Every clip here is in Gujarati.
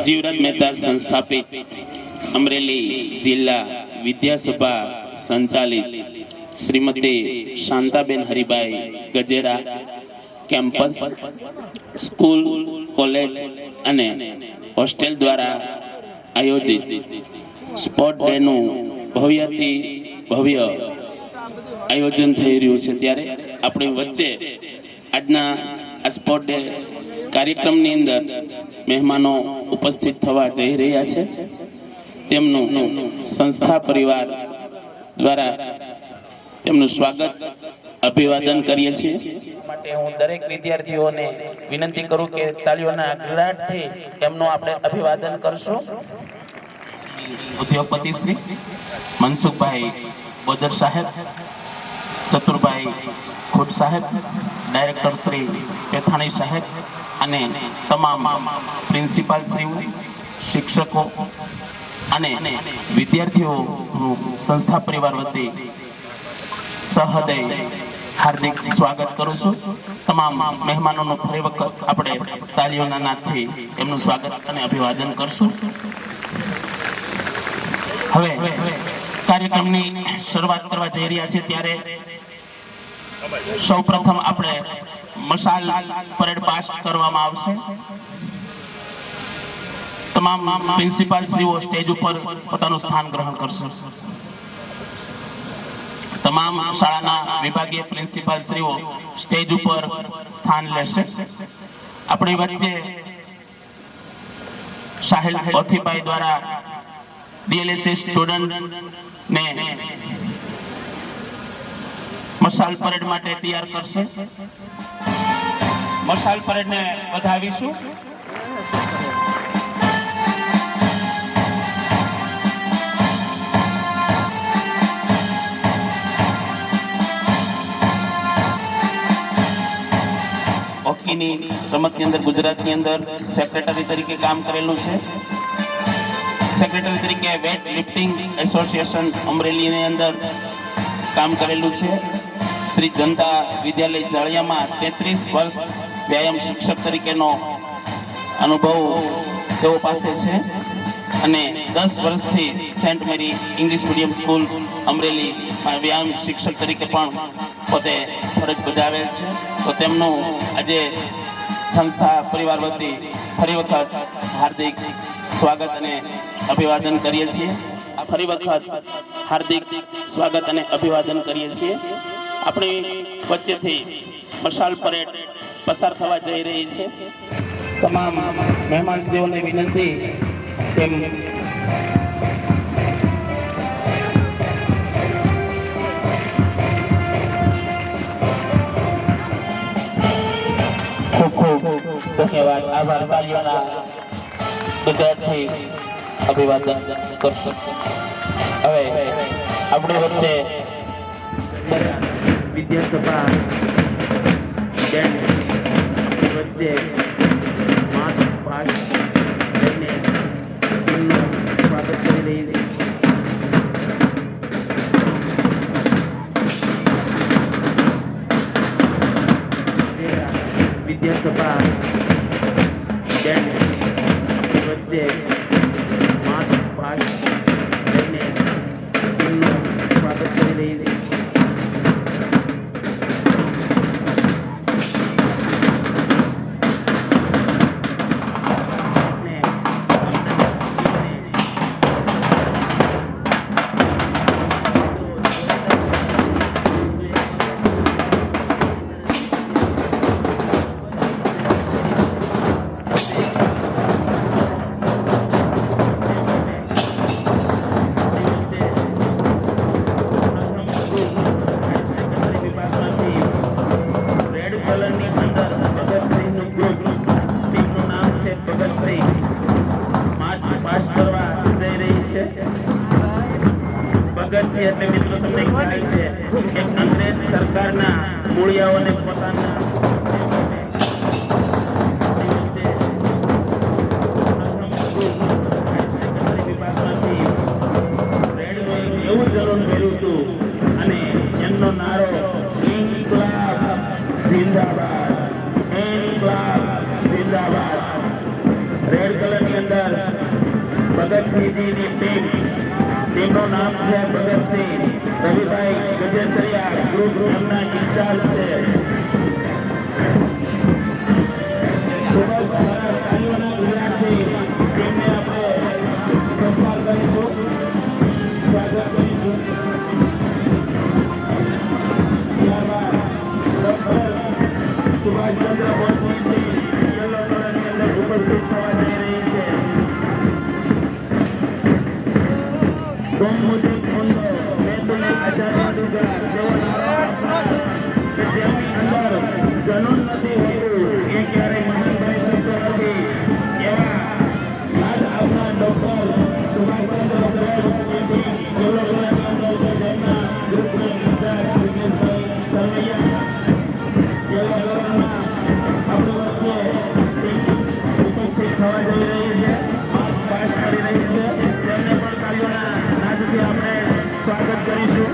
જીવરાજ મહેતા સંસ્થાપિત અમરેલી જિલ્લા વિદ્યાસભા સંચાલિત Shrimati Shantaben Haribhai Gajera campus school college અને હોસ્ટેલ દ્વારા આયોજિત સ્પોર્ટ ડેનું ભવ્યથી ભવ્ય આયોજન થઈ રહ્યું છે ત્યારે આપણી વચ્ચે આજના આ સ્પોર્ટ ડે કાર્યક્રમની અંદર મહેમાનો ઉપસ્થિત થવા જઈ રહ્યા છે તેમનું સંસ્થા પરિવાર દ્વારા તેમનું સ્વાગત અભિવાદન કરીએ છીએ માટે હું દરેક વિદ્યાર્થીઓને વિનંતી કરું કે તાળીઓના ગડગડાટથી એમનું આપણે અભિવાદન કરશું. ઉદ્યોગપતિ શ્રી મનસુખભાઈ બોદર સાહેબ, ચતુરભાઈ ખુટ સાહેબ, ડાયરેક્ટર શ્રી પેથાણી સાહેબ અને તમામ પ્રિન્સિપાલ શ્રીઓ, શિક્ષકો અને વિદ્યાર્થીઓનું સંસ્થા પરિવાર વતી સહૃદય હાર્દિક સ્વાગત કરું છું. તમામ મહેમાનોનું ફરી વખત આપણે તાળીઓના નાદથી એમનું સ્વાગત અને અભિવાદન કરશું. હવે કાર્યક્રમની શરૂઆત કરવા જઈ રહ્યા છીએ ત્યારે સૌપ્રથમ આપણે મશાલ પરેડ પાસ કરવામાં આવશે. તમામ પ્રિન્સિપાલ શ્રીઓ સ્ટેજ ઉપર પોતાનું સ્થાન ગ્રહણ કરશે. તમામ શાળાના વિભાગીય પ્રિન્સિપાલ શ્રીઓ સ્ટેજ ઉપર સ્થાન લેશે. આપણી વચ્ચે સાહિલ ઓથીભાઈ દ્વારા ડીએલએસએ સ્ટુડન્ટ ને મશાલ પરેડ માટે તૈયાર કરશે. મશાલ પરેડ ને વધાવીશું. હોકીની રમતની અંદર ગુજરાતની અંદર સેક્રેટરી તરીકે કામ કરેલું છે. સેક્રેટરી તરીકે વેટ લિફ્ટિંગ એસોસિએશન અમરેલીની અંદર કામ કરેલું છે. શ્રી જનતા વિદ્યાલય જાળિયામાં 33 વર્ષ વ્યાયામ શિક્ષક તરીકેનો અનુભવ તેઓ પાસે છે અને 10 વર્ષથી Saint Mary English medium school અમરેલીમાં વ્યાયામ શિક્ષક તરીકે પણ પોતે ફરજ બજાવેલ છે. તો તેમનું આજે સંસ્થા પરિવાર વતી ફરી વખત હાર્દિક સ્વાગત અને અભિવાદન કરીએ છીએ. ફરી વખત હાર્દિક સ્વાગત અને અભિવાદન કરીએ છીએ. આપણી વચ્ચેથી મશાલ પરેડ પસાર થવા જઈ રહી છે. તમામ મહેમાનશ્રીઓને વિનંતી કે ખૂબ ખૂબ ધન્યવાદ, આભાર. તાળીઓના ગડગડાટથી અભિવાદન કરશું. હવે આપણી વચ્ચે વિદ્યાસભા બેન વચ્ચે માર્ચ પાસ્ટ લઈને તેમનું સ્વાગત કરી રહી છે. વિદ્યાસભા બેન વચ્ચે માર્ચ પાસ્ટ લઈને તેમનું સ્વાગત કરી રહી છે. એટલે મિત્રો તમને ખ્યાલ છે કે અંગ્રેજ સરકારના મૂળિયાઓને પોતાના એવું ચલણ કર્યું હતું અને એમનો નારો ઇન્કલાબ જિંદાબાદ, ઇન્કલાબ જિંદાબાદ. રેડ કલરની અંદર ભગતસિંહજીની ટીમનું નામ છે ભગતસિંહ રવિભાઈ ગજેસરિયા ગ્રુપ એમના ઇન્ચાર્જ છે. ખૂબ જ સરસ તાલીઓના ગુજરાતથી ટીમને આપણે સત્કાર કરીશું, સ્વાગત કરીશું. ત્યારબાદ ડોક્ટર સુભાષચંદ્ર બોઝની યલો કલરની અંદર ઉપસ્થિત થવા જઈ રહી છે. ગૌમુદ્રિક ફોંડો મેદુને આઝાદી દુગા જેવો નારો કે જેમની અંદર જનૂન નથી હોતું એ ક્યારેય મહાન બની શકતો નથી એવા યાદ આપનાર ડોક્ટર સુભાષચંદ્ર બોઝની યલો કલરની અંદર જેમના ગ્રુપના ઇન્ચાર્જ યોગેશભાઈ સરવૈયા યલો કલરમાં આપણી વચ્ચે ઉપસ્થિત થવા જઈ રહી છે, માર્ચ પાસ કરી રહી છે. તેમને પણ તાલીઓના નાદથી આપણે સ્વાગત કરીશું.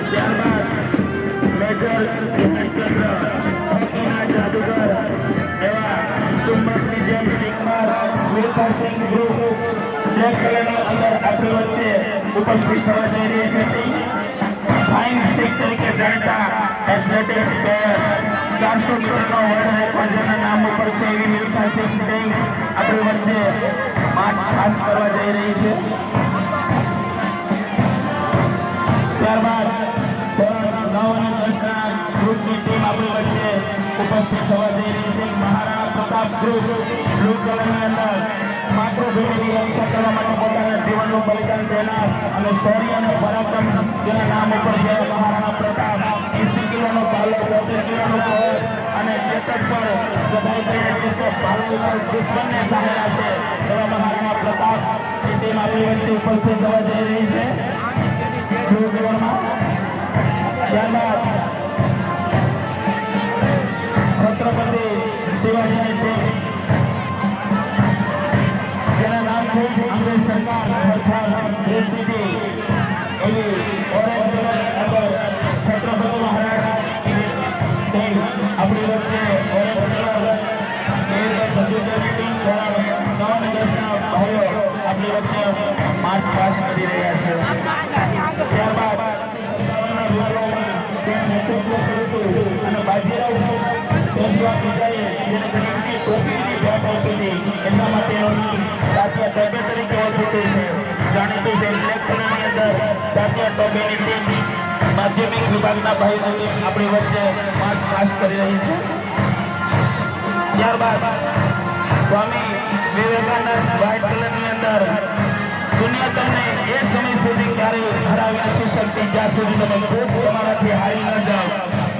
ત્યારબાદ મેજર ધ્યાનચંદ્ર હોકીના જાદુગર એવા ચુંબકની જેમ સ્ટીકમાર વીરપાસિંગ ગ્રુપ બ્લેક કલરની અંદર આપણી વચ્ચે ઉપસ્થિત થવા જઈ રહી છે. ફાઇન સિક્સ તરીકે જાણીતા એથ્લેટિક્સ પ્લેયર 400 મીટરનો વર્લ્ડ રેકોર્ડ જેના નામ ઉપર છે એવી વીરપાસિંગ ટીમ આપણી વચ્ચે માર્ચ પાસ કરવા જઈ રહી છે. ત્યારબાદ ધોરણ 9 અને 10ના ગ્રુપની ટીમ આપણી વચ્ચે ઉપસ્થિત થવા જઈ રહી છે. મહારાણા પ્રતાપ ગ્રુપ બ્લુ કલરની અંદર માતૃભૂમિની રક્ષા કરવા માટે પોતાના જીવનનું બલિદાન દેનાર અને શૌર્ય અને પરાક્રમ જેના નામ ઉપર છે મહારાણા પ્રતાપ 80 કિલોનો ભાલો, 70 કિલોનો કવચ અને ચેતક પર સદાય કરીને દેશનો ભાલો દુશ્મનને સામેલા છે એવા મહારાણા પ્રતાપ ની ટીમ આપણી વચ્ચે ઉપસ્થિત થવા જઈ રહી છે. ત્યારબાદ છત્રપતિ શિવાજીની ટીમ જેના નામ છે અંગ્રેજ સરકાર એવી ઓરેન્જ કલરની અંદર છત્રપતિ મહારાજની ટીમ આપણી વચ્ચે ઓરેન્જ કલર ટીમ દ્વારા 9 અને 10ના ભાઈઓ આપણી વચ્ચે માર્ચ પાસ કરી રહ્યા છે. ત્યારબાદ અને બાજીરાવ પેશવા પિતાએ જેને ગરીબની ટોપીની ભેટ આપી હતી એમના માટેનું નામ તાત્યા ટોપે તરીકે ઓળખાતું છે. જાણીતું છે બ્લેક કલરની અંદર તાત્યા ટોપેની ટીમ માધ્યમિક વિભાગના ભાઈઓની ટીમ આપણી વચ્ચે માર્ચ પાસ કરી રહી છે. ત્યારબાદ સ્વામી વિવેકાનંદ વ્હાઇટ કલરની અંદર દુનિયા તમને એ સમય સુધી ક્યારેય હરાવી નથી શકતી જ્યાં સુધી તમે ખુદ તમારાથી હારી ન જાઓ.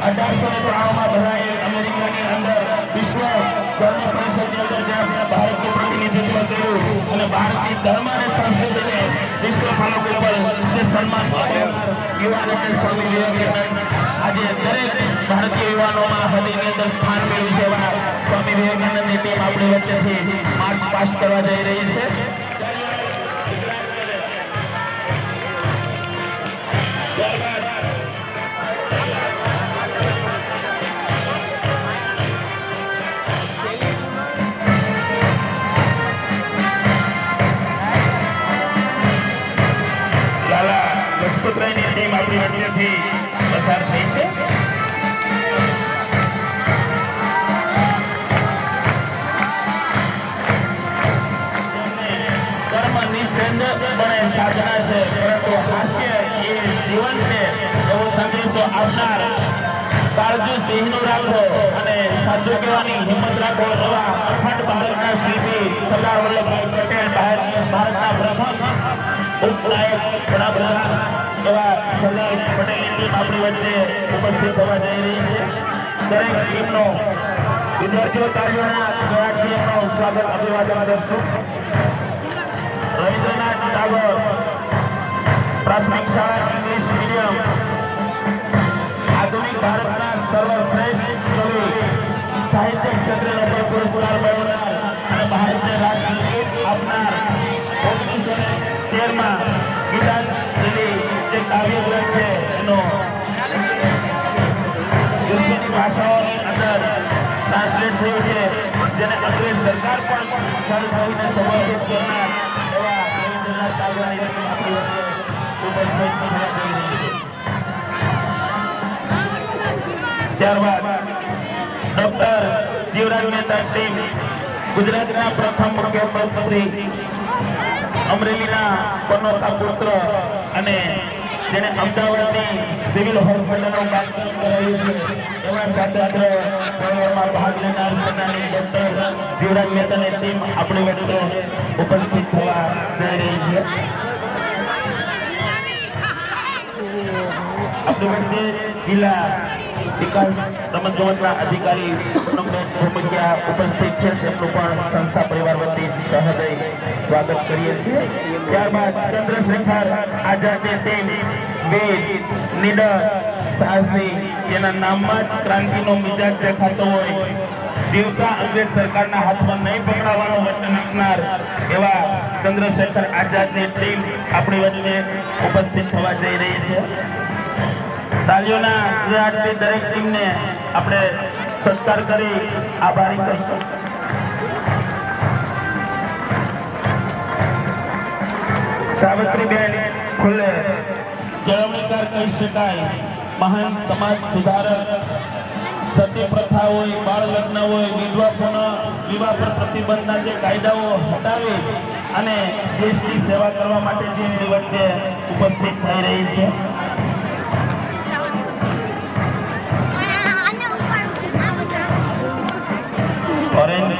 1893માં ભરાયેલ અમેરિકાની અંદર વિશ્વ ધર્મ પરિષદની અંદર જ્યાં ભારતનું પ્રતિનિધિત્વ કર્યું અને ભારતની ધર્મ અને સંસ્કૃતિને વિશ્વ ફાળો પર જે સન્માન યુવાનોને સ્વામી વિવેકાનંદ આજે દરેક ભારતીય યુવાનોમાં હૃદયની અંદર સ્થાન મેળવ્યું છે એવા સ્વામી વિવેકાનંદની ટીમ આપણી વચ્ચેથી માર્ચ પાસ કરવા જઈ રહી છે. લખપતરાયની ટીમ આપણી વચ્ચેથી પસાર થઈ છે. કર્મ નિસ્સંદેહપણે સાધના છે પરંતુ હાસ્ય એ જીવન છે એવો સંદેશો આપનાર કાળજુ સિંહનું રાખો અને સાચું કહેવાની હિંમત રાખો એવા અખંડ ભારતના શિલ્પી સરદાર વલ્લભભાઈ પટેલ ભારતના પ્રથમ ઉપનાયક વડાપ્રધાન એવા સરદાર પટેલની ટીમ આપણી વચ્ચે ઉપસ્થિત થવા જઈ રહી છે. દરેક ટીમનો વિદ્યાર્થીઓ તાલીઓના ગળાથી એમનો સ્વાગત અભિવાદન કરશું. રવિન્દ્રનાથ ટાગોર પ્રાથમિક શાળા ઇંગ્લિશ મીડિયમ આધુનિક ભારતના સર્વશ્રેષ્ઠ કવિ સાહિત્ય ક્ષેત્રે નોબેલ પુરસ્કાર મેળવનાર અને ભારતને રાષ્ટ્રગીત આપનાર 1913માં ગીતાંજલિ જે કાવ્ય ગ્રંથ છે એનો વિશ્વની ભાષાઓની અંદર ટ્રાન્સલેટ થયું છે જેને અંગ્રેજ સરકાર પણ સર થઈને સમર્પિત કરનાર એવા કરનાર તાલિયાની ટીમ આપણી વચ્ચે ઉપસ્થિત થવા જઈ રહી છે. ત્યારબાદ ડોક્ટર જીવરાજ મહેતા ટીમ ગુજરાતના પ્રથમ મુખ્યમંત્રી અમરેલીના પનોતા પુત્ર અને જેને અમદાવાદની સિવિલ હોસ્પિટલનું કામ કરાયું છે એવા સ્વાતંત્ર્ય ચળવળમાં ભાગ લેનાર સેનાની ડોક્ટર જીવરાજ મહેતાની ટીમ આપણી વચ્ચે ઉપસ્થિત થવા જઈ રહી છે. આપણી વચ્ચે જિલ્લા વિકાસ રમતગમતના અધિકારી ભૂમિકા ઉપસ્થિત છે. તેમનું પણ સંસ્થા પરિવાર વતી સહૃદય સ્વાગત કરીએ છીએ. ત્યારબાદ ચંદ્રશેખર આઝાદની ટીમ વીર નીડર સાહસી જેના નામમાં જ ક્રાંતિનો મિજાજ દેખાતો હોય, જીવતા અંગ્રેજ સરકારના હાથમાં નહીં પકડાવવાનું વચન આપનાર એવા ચંદ્રશેખર આઝાદની ટીમ આપણી વચ્ચે ઉપસ્થિત થવા જઈ રહી છે. તાલીઓના ગુજરાતની દરેક ટીમને આપણે સત્કાર કરી આભારી કરશું. સાવિત્રીબેન ફૂલે કેળવણીકાર કહી શકાય, મહાન સમાજ સુધારક. સતી પ્રથા હોય, બાળ લગ્ન હોય, વિવાહ પર પ્રતિબંધના જે કાયદાઓ હટાવી અને દેશની સેવા કરવા માટે જે વચ્ચે ઉપસ્થિત થઈ રહી છે. ઓરેન્જ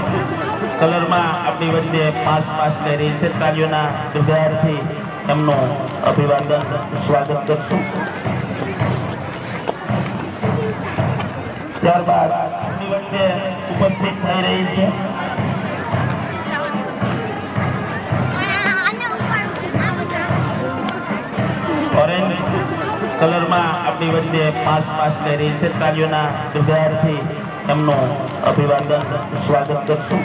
કલરમાં આપણી વચ્ચે પાસ લઈ રહી છે. તાલીઓના ગડગડાટથી એમનું અભિવાદન સ્વાગત કરશું. ત્યારબાદ આપણી વચ્ચે ઉપસ્થિત થઈ રહી છે ઓરેન્જ કલરમાં આપણી વચ્ચે પાસ લઈ રહી છે. તાલીઓના ગડગડાટથી એમનું અભિવાદન સ્વાગત કરશું.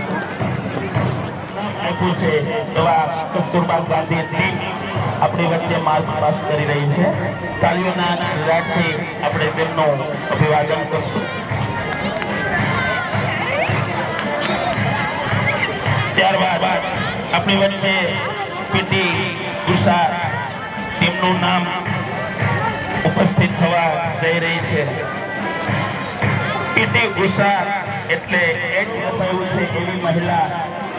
આપ્યું છે એવા કસ્તુરબા ગાંધી ટીમ આપણી વચ્ચે માર્ચ પાસ કરી રહી છે. તાલીઓના ગડગડાટથી આપણે તેમનું અભિવાદન કરશું. ત્યારબાદ આપણી વચ્ચે પીટી ઉષા ટીમનું નામ ઉપસ્થિત થવા જઈ રહી છે. પીટી ઉષા એટલે એક થયું છે એવી મહિલા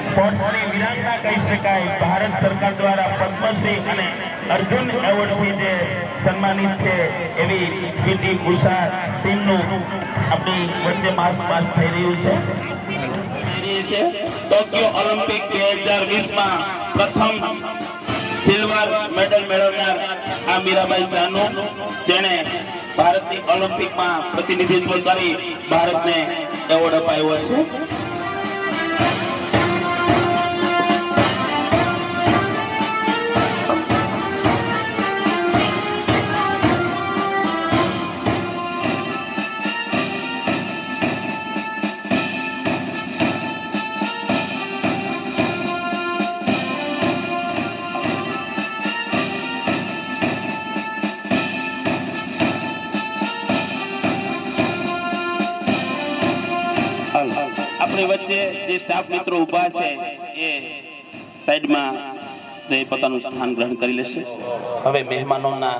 સ્પોર્ટ્સની વીરાંગના કહી શકાય. ભારત સરકાર દ્વારા પદ્મશ્રી અને અર્જુન એવોર્ડથી જે સન્માનિત છે એવી પીટી ઉષા ટીમનું આપણી વચ્ચે પાસ થઈ રહ્યું છે. ટોક્યો ઓલિમ્પિક 2020માં પ્રથમ સિલ્વર મેડલ મેળવનાર આ મીરાબાઈ ચાનુ, જેણે ભારતની ઓલિમ્પિકમાં પ્રતિનિધિત્વ કરી ભારતને એવોર્ડ અપાયો છે. આપણી વચ્ચે જે સ્ટાફ મિત્રો ઊભા છે એ સાઈડમાં જઈ પોતાનું સ્થાન ગ્રહણ કરી લેશે. હવે મહેમાનોના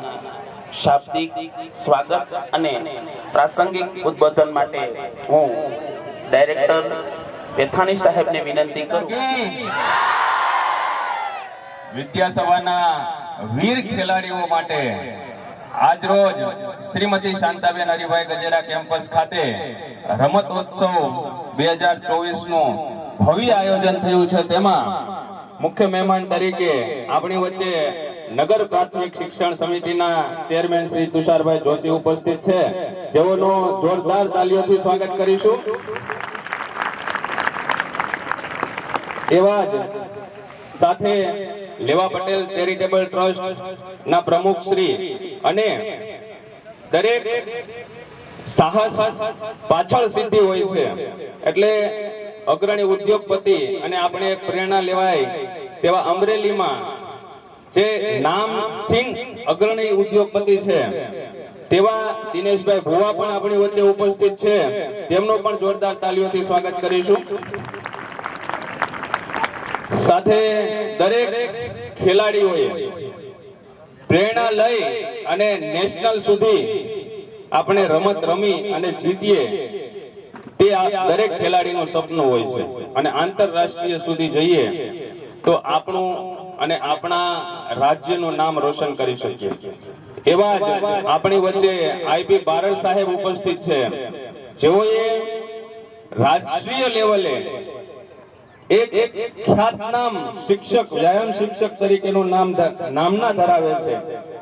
શાબ્દિક સ્વાગત અને પ્રાસંગિક ઉદ્બોધન માટે હું ડાયરેક્ટર પેથાણી સાહેબને વિનંતી કરું. વિદ્યાસભાના વીર ખેલાડીઓ માટે આજરોજ શ્રીમતી શાંતાબેન હરિભાઈ ગજેરા કેમ્પસ ખાતે રમતોત્સવ 2024 નું ભવ્ય આયોજન થયું છે. તેમાં મુખ્ય મહેમાન તરીકે આપણી વચ્ચે નગર પ્રાથમિક શિક્ષણ સમિતિના ચેરમેન શ્રી તુષારભાઈ જોશી ઉપસ્થિત છે, જેઓનું જોરદાર તાલીઓથી સ્વાગત કરીશું. એવા જ સાથે લેવા પટેલ ચેરિટેબલ ટ્રસ્ટ ના પ્રમુખ શ્રી અને દરેક સાહસ પાછળ સિદ્ધિ હોય છે, એટલે અગ્રણી ઉદ્યોગપતિ અને આપણે એક પ્રેરણા લેવાય તેવા અમરેલીમાં જે નામ સિંહ અગ્રણી ઉદ્યોગપતિ છે તેવા દિનેશભાઈ ભુવા પણ આપણી વચ્ચે ઉપસ્થિત છે. તેમનું પણ જોરદાર તાલીઓથી સ્વાગત કરીશું. સાથે દરેક ખેલાડીઓએ પ્રેરણા લઈ અને નેશનલ સુધી આપણે રમત રમી અને જીતીએ તે દરેક ખેલાડીનું સપનું હોય છે અને આંતરરાષ્ટ્રીય સુધી જઈએ તો આપણું અને આપણા રાજ્યનું નામ રોશન કરી શકીએ. એવા જ આપણી વચ્ચે આઈપી બારડ સાહેબ ઉપસ્થિત છે, જેઓએ રાષ્ટ્રીય લેવલે એક ખ્યાતનામ શિક્ષક, વ્યાયામ શિક્ષક તરીકેનું નામના ધરાવે છે.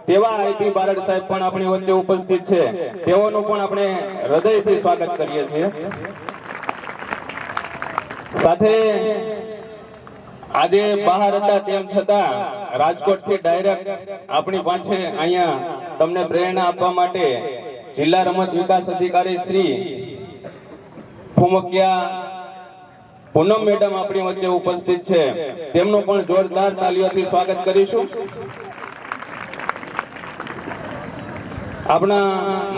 તેવા આઈપી બારડ સાહેબ પણ આપણી વચ્ચે ઉપસ્થિત છે. તેઓનું પણ આપણે હૃદયથી સ્વાગત કરીએ છીએ. સાથે આજે બહાર હતા તેમ છતાં રાજકોટથી ડાયરેક્ટ આપણી પાસે અહીંયા તમને પ્રેરણા આપવા માટે જિલ્લા રમત વિકાસ અધિકારી શ્રી ફુમકિયા પૂનમ મેડમ આપણી વચ્ચે ઉપસ્થિત છે. તેમનું પણ જોરદાર તાલીઓથી સ્વાગત કરીશું. આપણા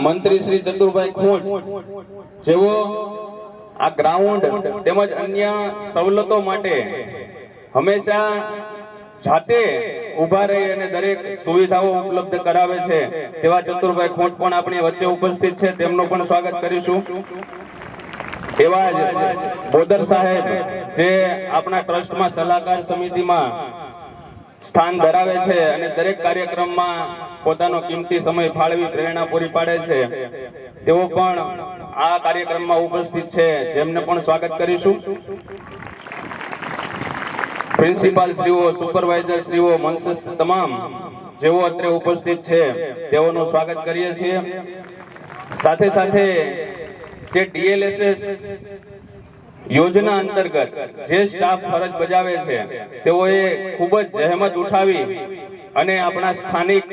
મંત્રી શ્રી ચતુરભાઈ ખૂંટ, જેઓ આ ગ્રાઉન્ડ તેમજ અન્ય સવલતો માટે હંમેશા જાતે ઉભા રહી અને દરેક સુવિધાઓ ઉપલબ્ધ કરાવે છે, તેવા ચતુરભાઈ ખૂંટ પણ આપણી વચ્ચે ઉપસ્થિત છે. તેમનું પણ સ્વાગત કરીશું. એવા જ બોદર સાહેબ, જે આપણા ટ્રસ્ટમાં સલાહકાર સમિતિમાં સ્થાન ધરાવે છે અને દરેક કાર્યક્રમમાં પોતાનો કિંમતી સમય ફાળવી પ્રેરણા પૂરી પાડે છે, તેઓ પણ આ કાર્યક્રમમાં ઉપસ્થિત છે, જેમને પણ સ્વાગત કરીશું. પ્રિન્સિપાલ શ્રીઓ, સુપરવાઇઝર શ્રીઓ, મંચસ્થ તમામ જેઓ અત્રે ઉપસ્થિત છે, તેઓનું સ્વાગત કરીએ છીએ. સાથે સાથે જે ડીએલએસએસ યોજના અંતર્ગત જે સ્ટાફ ફરજ બજાવે છે, તેઓએ ખૂબ જ જહેમત ઉઠાવી અને આપણા સ્થાનિક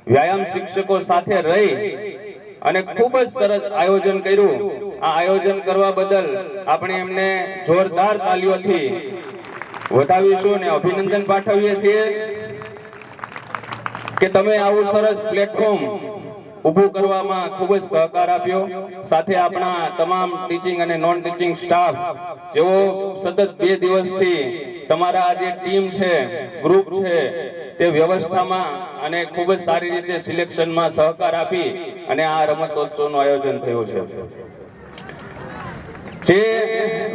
વ્યાયામ શિક્ષકો સાથે રહી અને ખૂબ જ સરસ આયોજન કર્યું. આ આયોજન કરવા બદલ આપણે એમને જોરદાર તાલીઓથી વધાવીશું અને અભિનંદન પાઠવીએ છીએ કે તમે આવું સરસ પ્લેટફોર્મ ઊભું કરવામાં ખૂબ જ સહકાર આપ્યો. સાથે આપણા તમામ ટીચિંગ અને નોન ટીચિંગ સ્ટાફ, જેઓ સતત 2 દિવસથી તમારા આ જે ટીમ છે, ગ્રુપ છે, તે વ્યવસ્થામાં અને ખૂબ જ સારી રીતે સિલેક્શનમાં સહકાર આપી અને આ રમતોત્સવનું આયોજન થયું છે. જે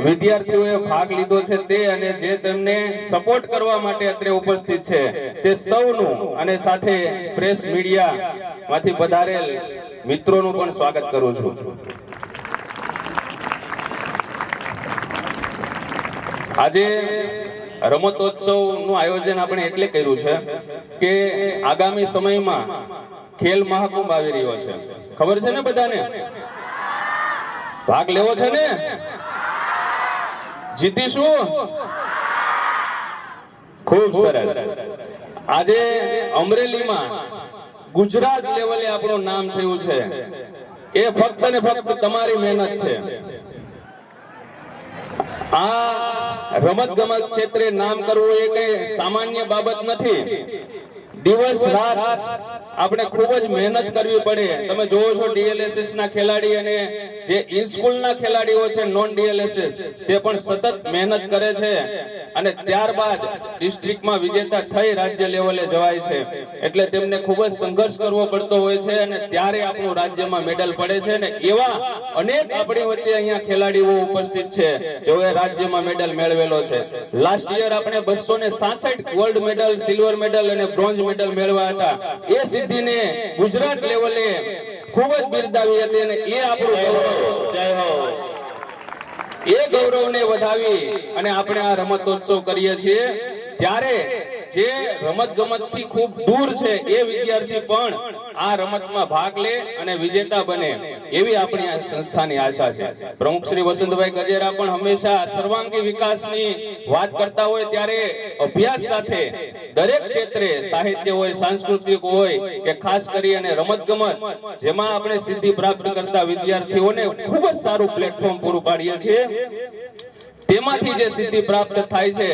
વિદ્યાર્થીઓએ ભાગ લીધો છે તે અને જે તેમને સપોર્ટ કરવા માટે અત્રે ઉપસ્થિત છે, તે સૌનું અને સાથે પ્રેસ મીડિયા માંથી પધારેલ મિત્રોનું પણ સ્વાગત કરું છું. આજે રમતોત્સવનું આયોજન આપણે એટલે કર્યું છે કે આગામી સમયમાં ખેલ મહાકુંભ આવી રહ્યો છે. ખબર છે ને બધાને? ભાગ લેવો છે ને? જીતીશું? ખૂબ સરસ. આજે અમરેલીમાં ગુજરાત લેવલે આપણું નામ થયું છે. એ ફક્ત ને ફક્ત તમારી મહેનત છે. આ રમત ગમત ક્ષેત્રે નામ કરવું એ કઈ સામાન્ય બાબત નથી. દિવસ રાત આપણે ખૂબ જ મહેનત કરવી પડે. તમે જોવો છો ડીએલએસએસ ના ખેલાડી અને જે ઇન-સ્કૂલ ના ખેલાડીઓ છે, નોન ડીએલએસએસ, તે પણ સતત મહેનત કરે છે અને ત્યારબાદ ડિસ્ટ્રિક્ટમાં વિજેતા થઈ રાજ્ય લેવલે જવાય છે. એટલે તેમને ખૂબ જ સંઘર્ષ કરવો પડતો હોય છે અને ત્યારે આપણું રાજ્યમાં મેડલ પડે છે. અને એવા અનેક આપણી વચ્ચે અહીંયા ખેલાડીઓ ઉપસ્થિત છે, જેઓએ રાજ્યમાં મેડલ મેળવેલો છે. લાસ્ટ યર આપણે 266 ગોલ્ડ મેડલ, સિલ્વર મેડલ અને બ્રોન્ઝ મેડલ મેળવ્યા હતા. એ સિદ્ધિને ગુજરાત લેવલે ખૂબ જ બિરદાવી હતી અને એ આપણું ગૌરવ. જય હો. એ ગૌરવને વધાવી અને આપણે આ રમતોત્સવ કરીએ છીએ. ત્યારે જે રમત ગમતથી ખૂબ દૂર છે એ વિદ્યાર્થી પણ આ રમતમાં ભાગ લે અને વિજેતા બને, એવી આપણી આ સંસ્થાની આશા છે. પ્રમુખ શ્રી વસંતભાઈ ગજેરા પણ હંમેશા સર્વાંગી વિકાસની વાત કરતા હોય ત્યારે અભ્યાસ સાથે દરેક ક્ષેત્રે, સાહિત્ય હોય, સાંસ્કૃતિક હોય કે ખાસ કરી અને રમત ગમત, જેમાં આપણે સિદ્ધિ પ્રાપ્ત કરતા વિદ્યાર્થીઓને ખૂબ જ સારું પ્લેટફોર્મ પૂરું પાડીએ છીએ. તેમાંથી જે સિદ્ધિ પ્રાપ્ત થાય છે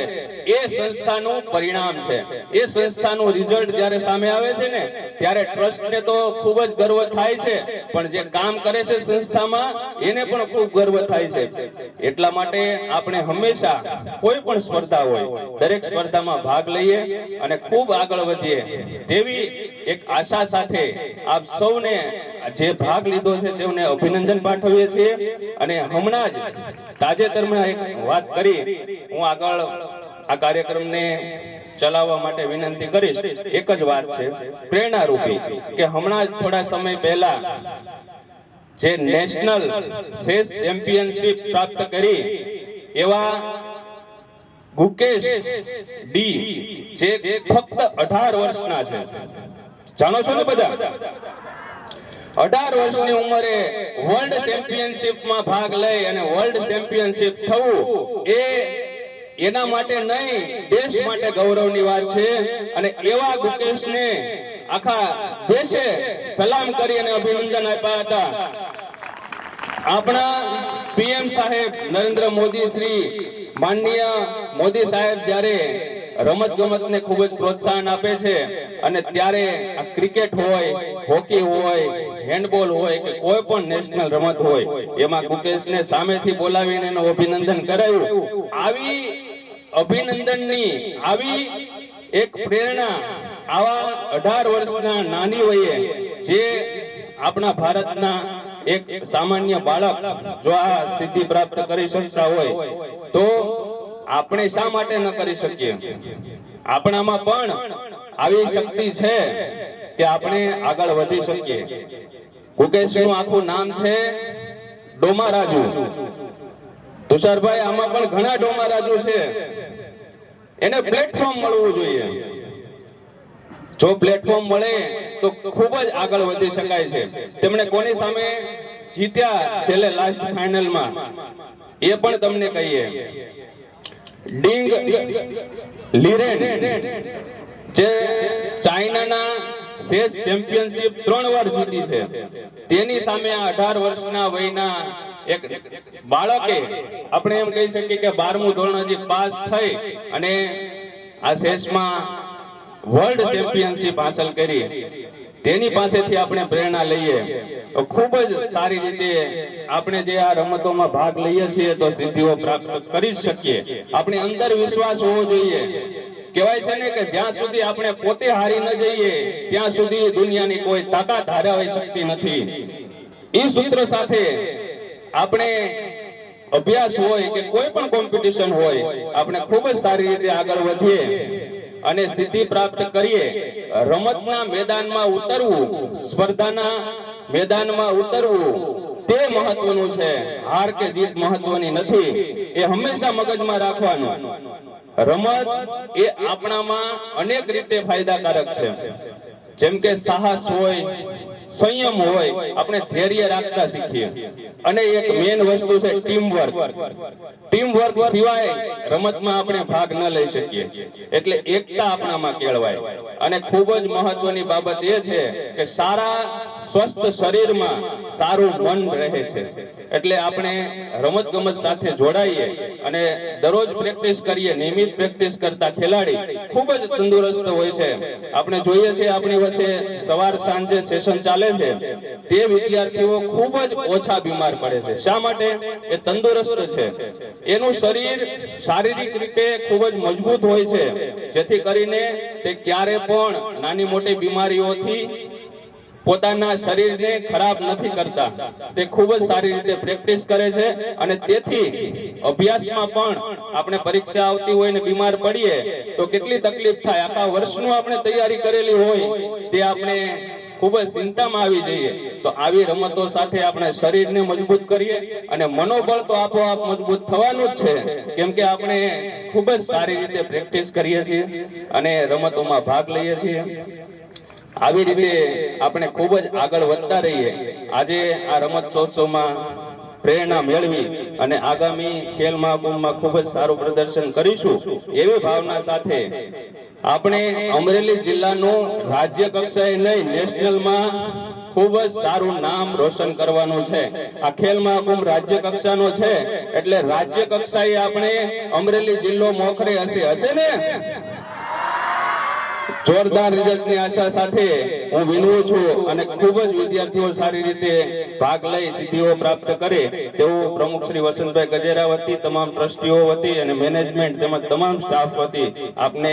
એ સંસ્થાનું પરિણામ છે. એ સંસ્થાનું રિઝલ્ટ જ્યારે સામે આવે છે ને ત્યારે ટ્રસ્ટને તો ખૂબ જ ગર્વ થાય છે, પણ જે કામ કરે છે સંસ્થામાં એને પણ ખૂબ ગર્વ થાય છે. એટલા માટે આપણે હંમેશા કોઈ પણ સ્પર્ધા હોય દરેક સ્પર્ધામાં ભાગ લઈએ અને ખૂબ આગળ વધીએ તેવી એક આશા સાથે આપ સૌને જે ભાગ લીધો છે તેમને અભિનંદન પાઠવીએ છીએ. અને હમણાં જ તાજેતરમાં એક વાત કરી, હું આગળ આ કાર્યક્રમને ચલાવવા માટે વિનંતી કરીશ. એક જ વાત છે પ્રેરણારૂપી કે હમણાં જ થોડા સમય પહેલા જે નેશનલ ચેસ ચેમ્પિયનશિપ પ્રાપ્ત કરી એવા ગુકેશ ડી જે ફક્ત 18 વર્ષના છે. જાણો છો ને બધા? 18 વર્ષની ઉંમરે વર્લ્ડ ચેમ્પિયનશિપમાં ભાગ લઈ અને વર્લ્ડ ચેમ્પિયનશિપ થવું એ એના માટે નહીં, દેશ માટે ગૌરવની વાત છે. અને એવા ગુકેશને આખા દેશે સલામ કરી અને અભિનંદન આપ્યા હતા. આપણા પીએમ સાહેબ નરેન્દ્ર મોદી શ્રી માનનીય મોદી સાહેબ જ્યારે રમત ગમતને ખૂબ જ પ્રોત્સાહન આપે છે અને ત્યારે આ ક્રિકેટ હોય, હોકી હોય, હેન્ડબોલ હોય કે કોઈ પણ નેશનલ રમત હોય એમાં ગુકેશને સામેથી બોલાવીને એનું અભિનંદન કરાયું. આવી અભિનંદનની આવી એક પ્રેરણા આવા 18 વર્ષના નાની વયે જે આપણા ભારતના એક સામાન્ય બાળક જો આ સિદ્ધિ પ્રાપ્ત કરી શકતા હોય તો આપણે શા માટે ન કરી શકીએ? આપણામાં પણ આવી શક્તિ છે કે આપણે આગળ વધી શકીએ. ગુકેશનું આખું નામ છે ડોમારાજુ. તુષારભાઈ, આમાં પણ ઘણા ડોમારાજુ છે. એને પ્લેટફોર્મ મળવું જોઈએ. જો પ્લેટફોર્મ મળે તો ખૂબ જ આગળ વધી શકાય છે. તેમણે કોની સામે જીત્યા છેલ્લે લાસ્ટ ફાઇનલમાં એ પણ તમને કહીએ. ડિંગ લીરેન જે ચાઇનાના ચેસ ચેમ્પિયનશિપ 3 વાર જીતી છે, તેની સામે આ 18 વર્ષના વયના એક બાળકે, આપણે એમ કહી શકીએ કે 12મું ધોરણ હજી પાસ થઈ અને આ ચેસમાં વર્લ્ડ ચેમ્પિયનશિપ હાંસલ કરી, તેની પાસેથી આપણે પ્રેરણા લઈએ. ખૂબ જ સારી રીતે આપણે જે આ રમતોમાં ભાગ લઈએ છીએ તો સિદ્ધિઓ પ્રાપ્ત કરી શકીએ. આપણી અંદર વિશ્વાસ હોવો જોઈએ. કહેવાય છે ને કે જ્યાં સુધી આપણે પોતે હારી ન જઈએ ત્યાં સુધી દુનિયાની કોઈ તાકાત હરાવી શકતી નથી. એ સૂત્ર સાથે આપણે અભ્યાસ હોય કે કોઈ પણ કોમ્પિટિશન હોય આપણે ખૂબ જ સારી રીતે આગળ વધીએ અને સિદ્ધિ પ્રાપ્ત કરીએ. રમતના મેદાનમાં ઉતરવું, સ્પર્ધાના મેદાનમાં ઉતરવું તે મહત્વનું છે. હાર કે જીત મહત્વની નથી. એ હંમેશા મગજમાં રાખવાનું. રમત એ આપણામાં અનેક રીતે ફાયદાકારક છે. જેમ કે સાહસ હોય, સંયમ હોય, આપણે ધૈર્ય રાખતા શીખીએ. અને એક મેઇન વસ્તુ છે ટીમવર્ક. ટીમવર્ક સિવાય રમતમાં આપણે ભાગ ન લઈ શકીએ. એટલે એકતા આપણામાં કેળવાય. અને ખૂબ જ મહત્વની બાબત એ છે કે સારા સ્વસ્થ શરીરમાં સારું મન રહે છે. એટલે આપણે રમત ગમત સાથે જોડાઈએ અને દરરોજ પ્રેક્ટિસ કરીએ. નિયમિત પ્રેક્ટિસ કરતા ખેલાડી ખૂબ જ તંદુરસ્ત હોય છે. આપણે જોઈએ છીએ આપણી વચ્ચે સવાર સાંજે સેશન ચાલે છે, તે વિદ્યાર્થીઓ ખૂબ જ ઓછા બીમાર પડે છે. શા માટે? એ તંદુરસ્ત છે. એનું શરીર શારીરિક રીતે ખૂબ જ મજબૂત હોય છે, જેથી કરીને તે ક્યારે પણ નાની મોટી બીમારીઓથી પોતાના શરીરને ખરાબ નથી કરતા. તે ખૂબ જ સારી રીતે પ્રેક્ટિસ કરે છે અને તેથી અભ્યાસમાં પણ આપણે પરીક્ષા આવતી હોય ને બીમાર પડીએ તો કેટલી તકલીફ થાય. આખા વર્ષનું આપણે તૈયારી કરેલી હોય તે આપણે ખૂબ જ ચિંતામાં આવી જઈએ. તો આવી રમતો સાથે આપણે શરીરને મજબૂત કરીએ અને મનોબળ તો આપોઆપ મજબૂત થવાનું જ છે, કેમ કે આપણે ખૂબ જ સારી રીતે પ્રેક્ટિસ કરીએ છીએ અને રમતોમાં ભાગ લઈએ છીએ. આવી રીતે આપણે ખૂબ જ આગળ વધતા રહીએ. આજે આ રમતોત્સવમાં પ્રેરણા મેળવી અને આગામી ખેલ મહાકુંભમાં ખૂબ જ સારું પ્રદર્શન કરીશું એવી ભાવના સાથે આપણે અમરેલી જિલ્લાનું રાજ્ય કક્ષાએ નહીં નેશનલમાં ખૂબ જ સારું નામ રોશન કરવાનું છે. આ ખેલ મહાકુંભ રાજ્ય કક્ષાનો છે એટલે રાજ્ય કક્ષાએ આપણે અમરેલી જિલ્લો મોખરે હશે ને? જોરદાર રિઝલ્ટની આશા સાથે હું વિનવું છું અને ખૂબ જ વિદ્યાર્થીઓ સારી રીતે ભાગ લઈ સિદ્ધિઓ પ્રાપ્ત કરે તેવું પ્રમુખ શ્રી વસંતભાઈ ગજેરા વતી, તમામ ટ્રસ્ટીઓ વતી અને મેનેજમેન્ટ તેમજ તમામ સ્ટાફ વતી આપને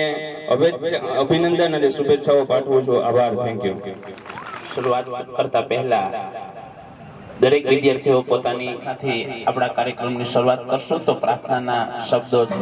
અભિનંદન અને શુભેચ્છાઓ પાઠવું છું. આભાર. Thank you. શરૂઆત કરતા પહેલા દરેક વિદ્યાર્થીઓ પોતાની આપણા કાર્યક્રમની શરૂઆત કરશો તો પ્રાર્થનાના શબ્દો છે.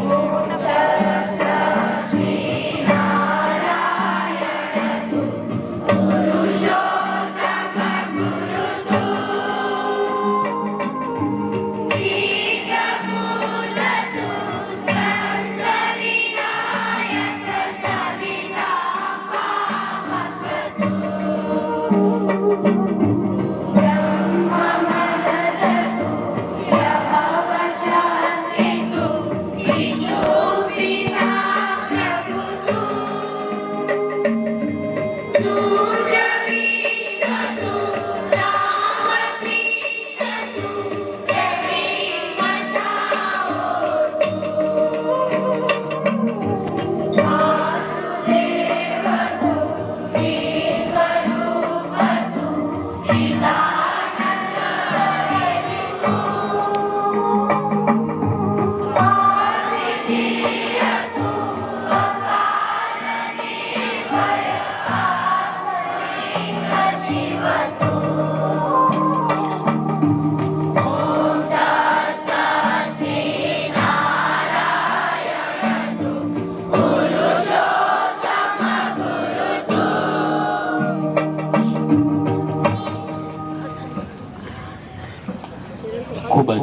ખૂબ જ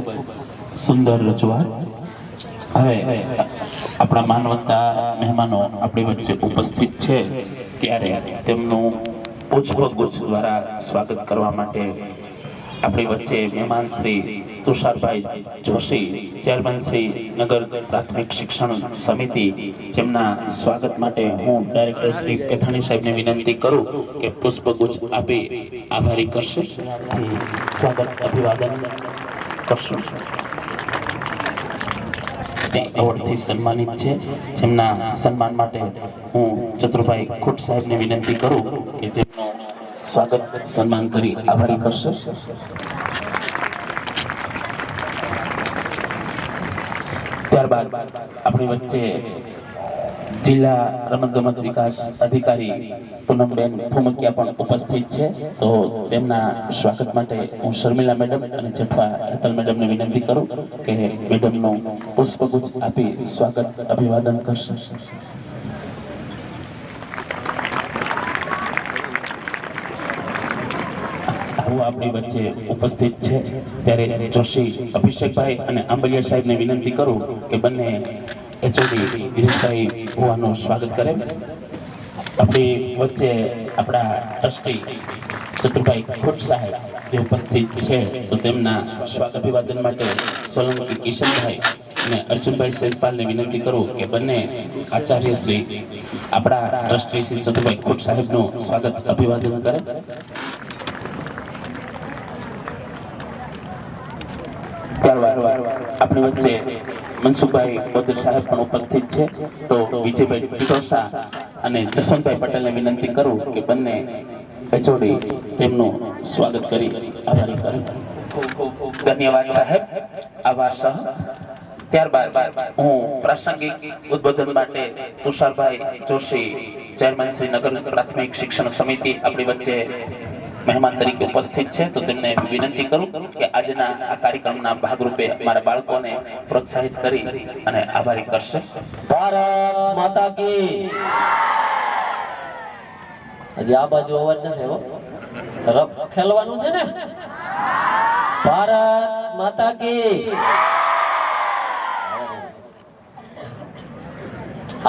સુંદર રજૂઆત. હવે આપણા માનવતા મહેમાનો આપણી વચ્ચે ઉપસ્થિત છે ત્યારે તેમનું પુષ્પગુચ્છ દ્વારા સ્વાગત કરવા માટે આપણી વચ્ચે મહેમાન શ્રી તુષારભાઈ જોશી, ચેરમેન શ્રી નગર પ્રાથમિક શિક્ષણ સમિતિ, જેમના સ્વાગત માટે હું ડાયરેક્ટર શ્રી પેથાણી સાહેબને વિનંતી કરું કે પુષ્પગુચ્છ આપી આભારી કરશે. સ્વાગત અભિવાદન કરશું. તે એવોર્ડથી સન્માનિત છે, જેમના સન્માન માટે હું ચતુરભાઈ ખુટ સાહેબને વિનંતી કરું કે જેમનું સ્વાગત સન્માન કરી આભારી કરશે. ત્યારબાદ આપણી વચ્ચે જિલ્લા રમતગમત વિકાસ અધિકારી પૂનમબેન ફુમકિયા પણ ઉપસ્થિત છે, તો તેમના સ્વાગત માટે હું શર્મિલા મેડમ અને જેઠવા હેતલ મેડમને વિનંતી કરું કે મેડમનું પુષ્પગુચ્છ આપી સ્વાગત અભિવાદન કરશે. આપણી વચ્ચે ઉપસ્થિત છે ત્યારે જોશી અભિષેકભાઈ અને આંબલિયા સાહેબને વિનંતી કરું કે બંને એચઓડી વિરેશભાઈ હોવાનું સ્વાગત કરે. આપણી વચ્ચે આપણા ટ્રસ્ટી ચતુરભાઈ ખુટ સાહેબ જે ઉપસ્થિત છે, તો તેમના સ્વાગત અભિવાદન માટે સોલંકી કિશનભાઈ અને અર્જુનભાઈ સેજપાલને વિનંતી કરું કે બંને આચાર્ય શ્રી આપણા ટ્રસ્ટી શ્રી ચતુરભાઈ ખુટ સાહેબનું સ્વાગત અભિવાદન કરે. આપણી વચ્ચે મનસુખભાઈ બોદર સાહેબ પણ ઉપસ્થિત છે, તો વિજયભાઈ પિટોસા અને જસવંતભાઈ પટેલને વિનંતી કરું કે બંને એચઓડી તેમનું સ્વાગત કરી આભારી કરે. ધન્યવાદ સાહેબ, આભાર સહ. ત્યારબાદ હું પ્રાસંગિક ઉદ્બોધન માટે તુષારભાઈ જોશી, ચેરમેન શ્રી નગર પ્રાથમિક શિક્ષણ સમિતિ આપણી વચ્ચે મહેમાન તરીકે ઉપસ્થિત છે, તો તેમને વિનંતી કરું કે આજના આ કાર્યક્રમના ભાગરૂપે અમારા બાળકોને પ્રોત્સાહિત કરી અને આભારી કરશે. ભારત માતા કી. હજી આ બાજુ અવાજ નથી આવ્યો, ખેલવાનું છે ને. ભારત માતા કી.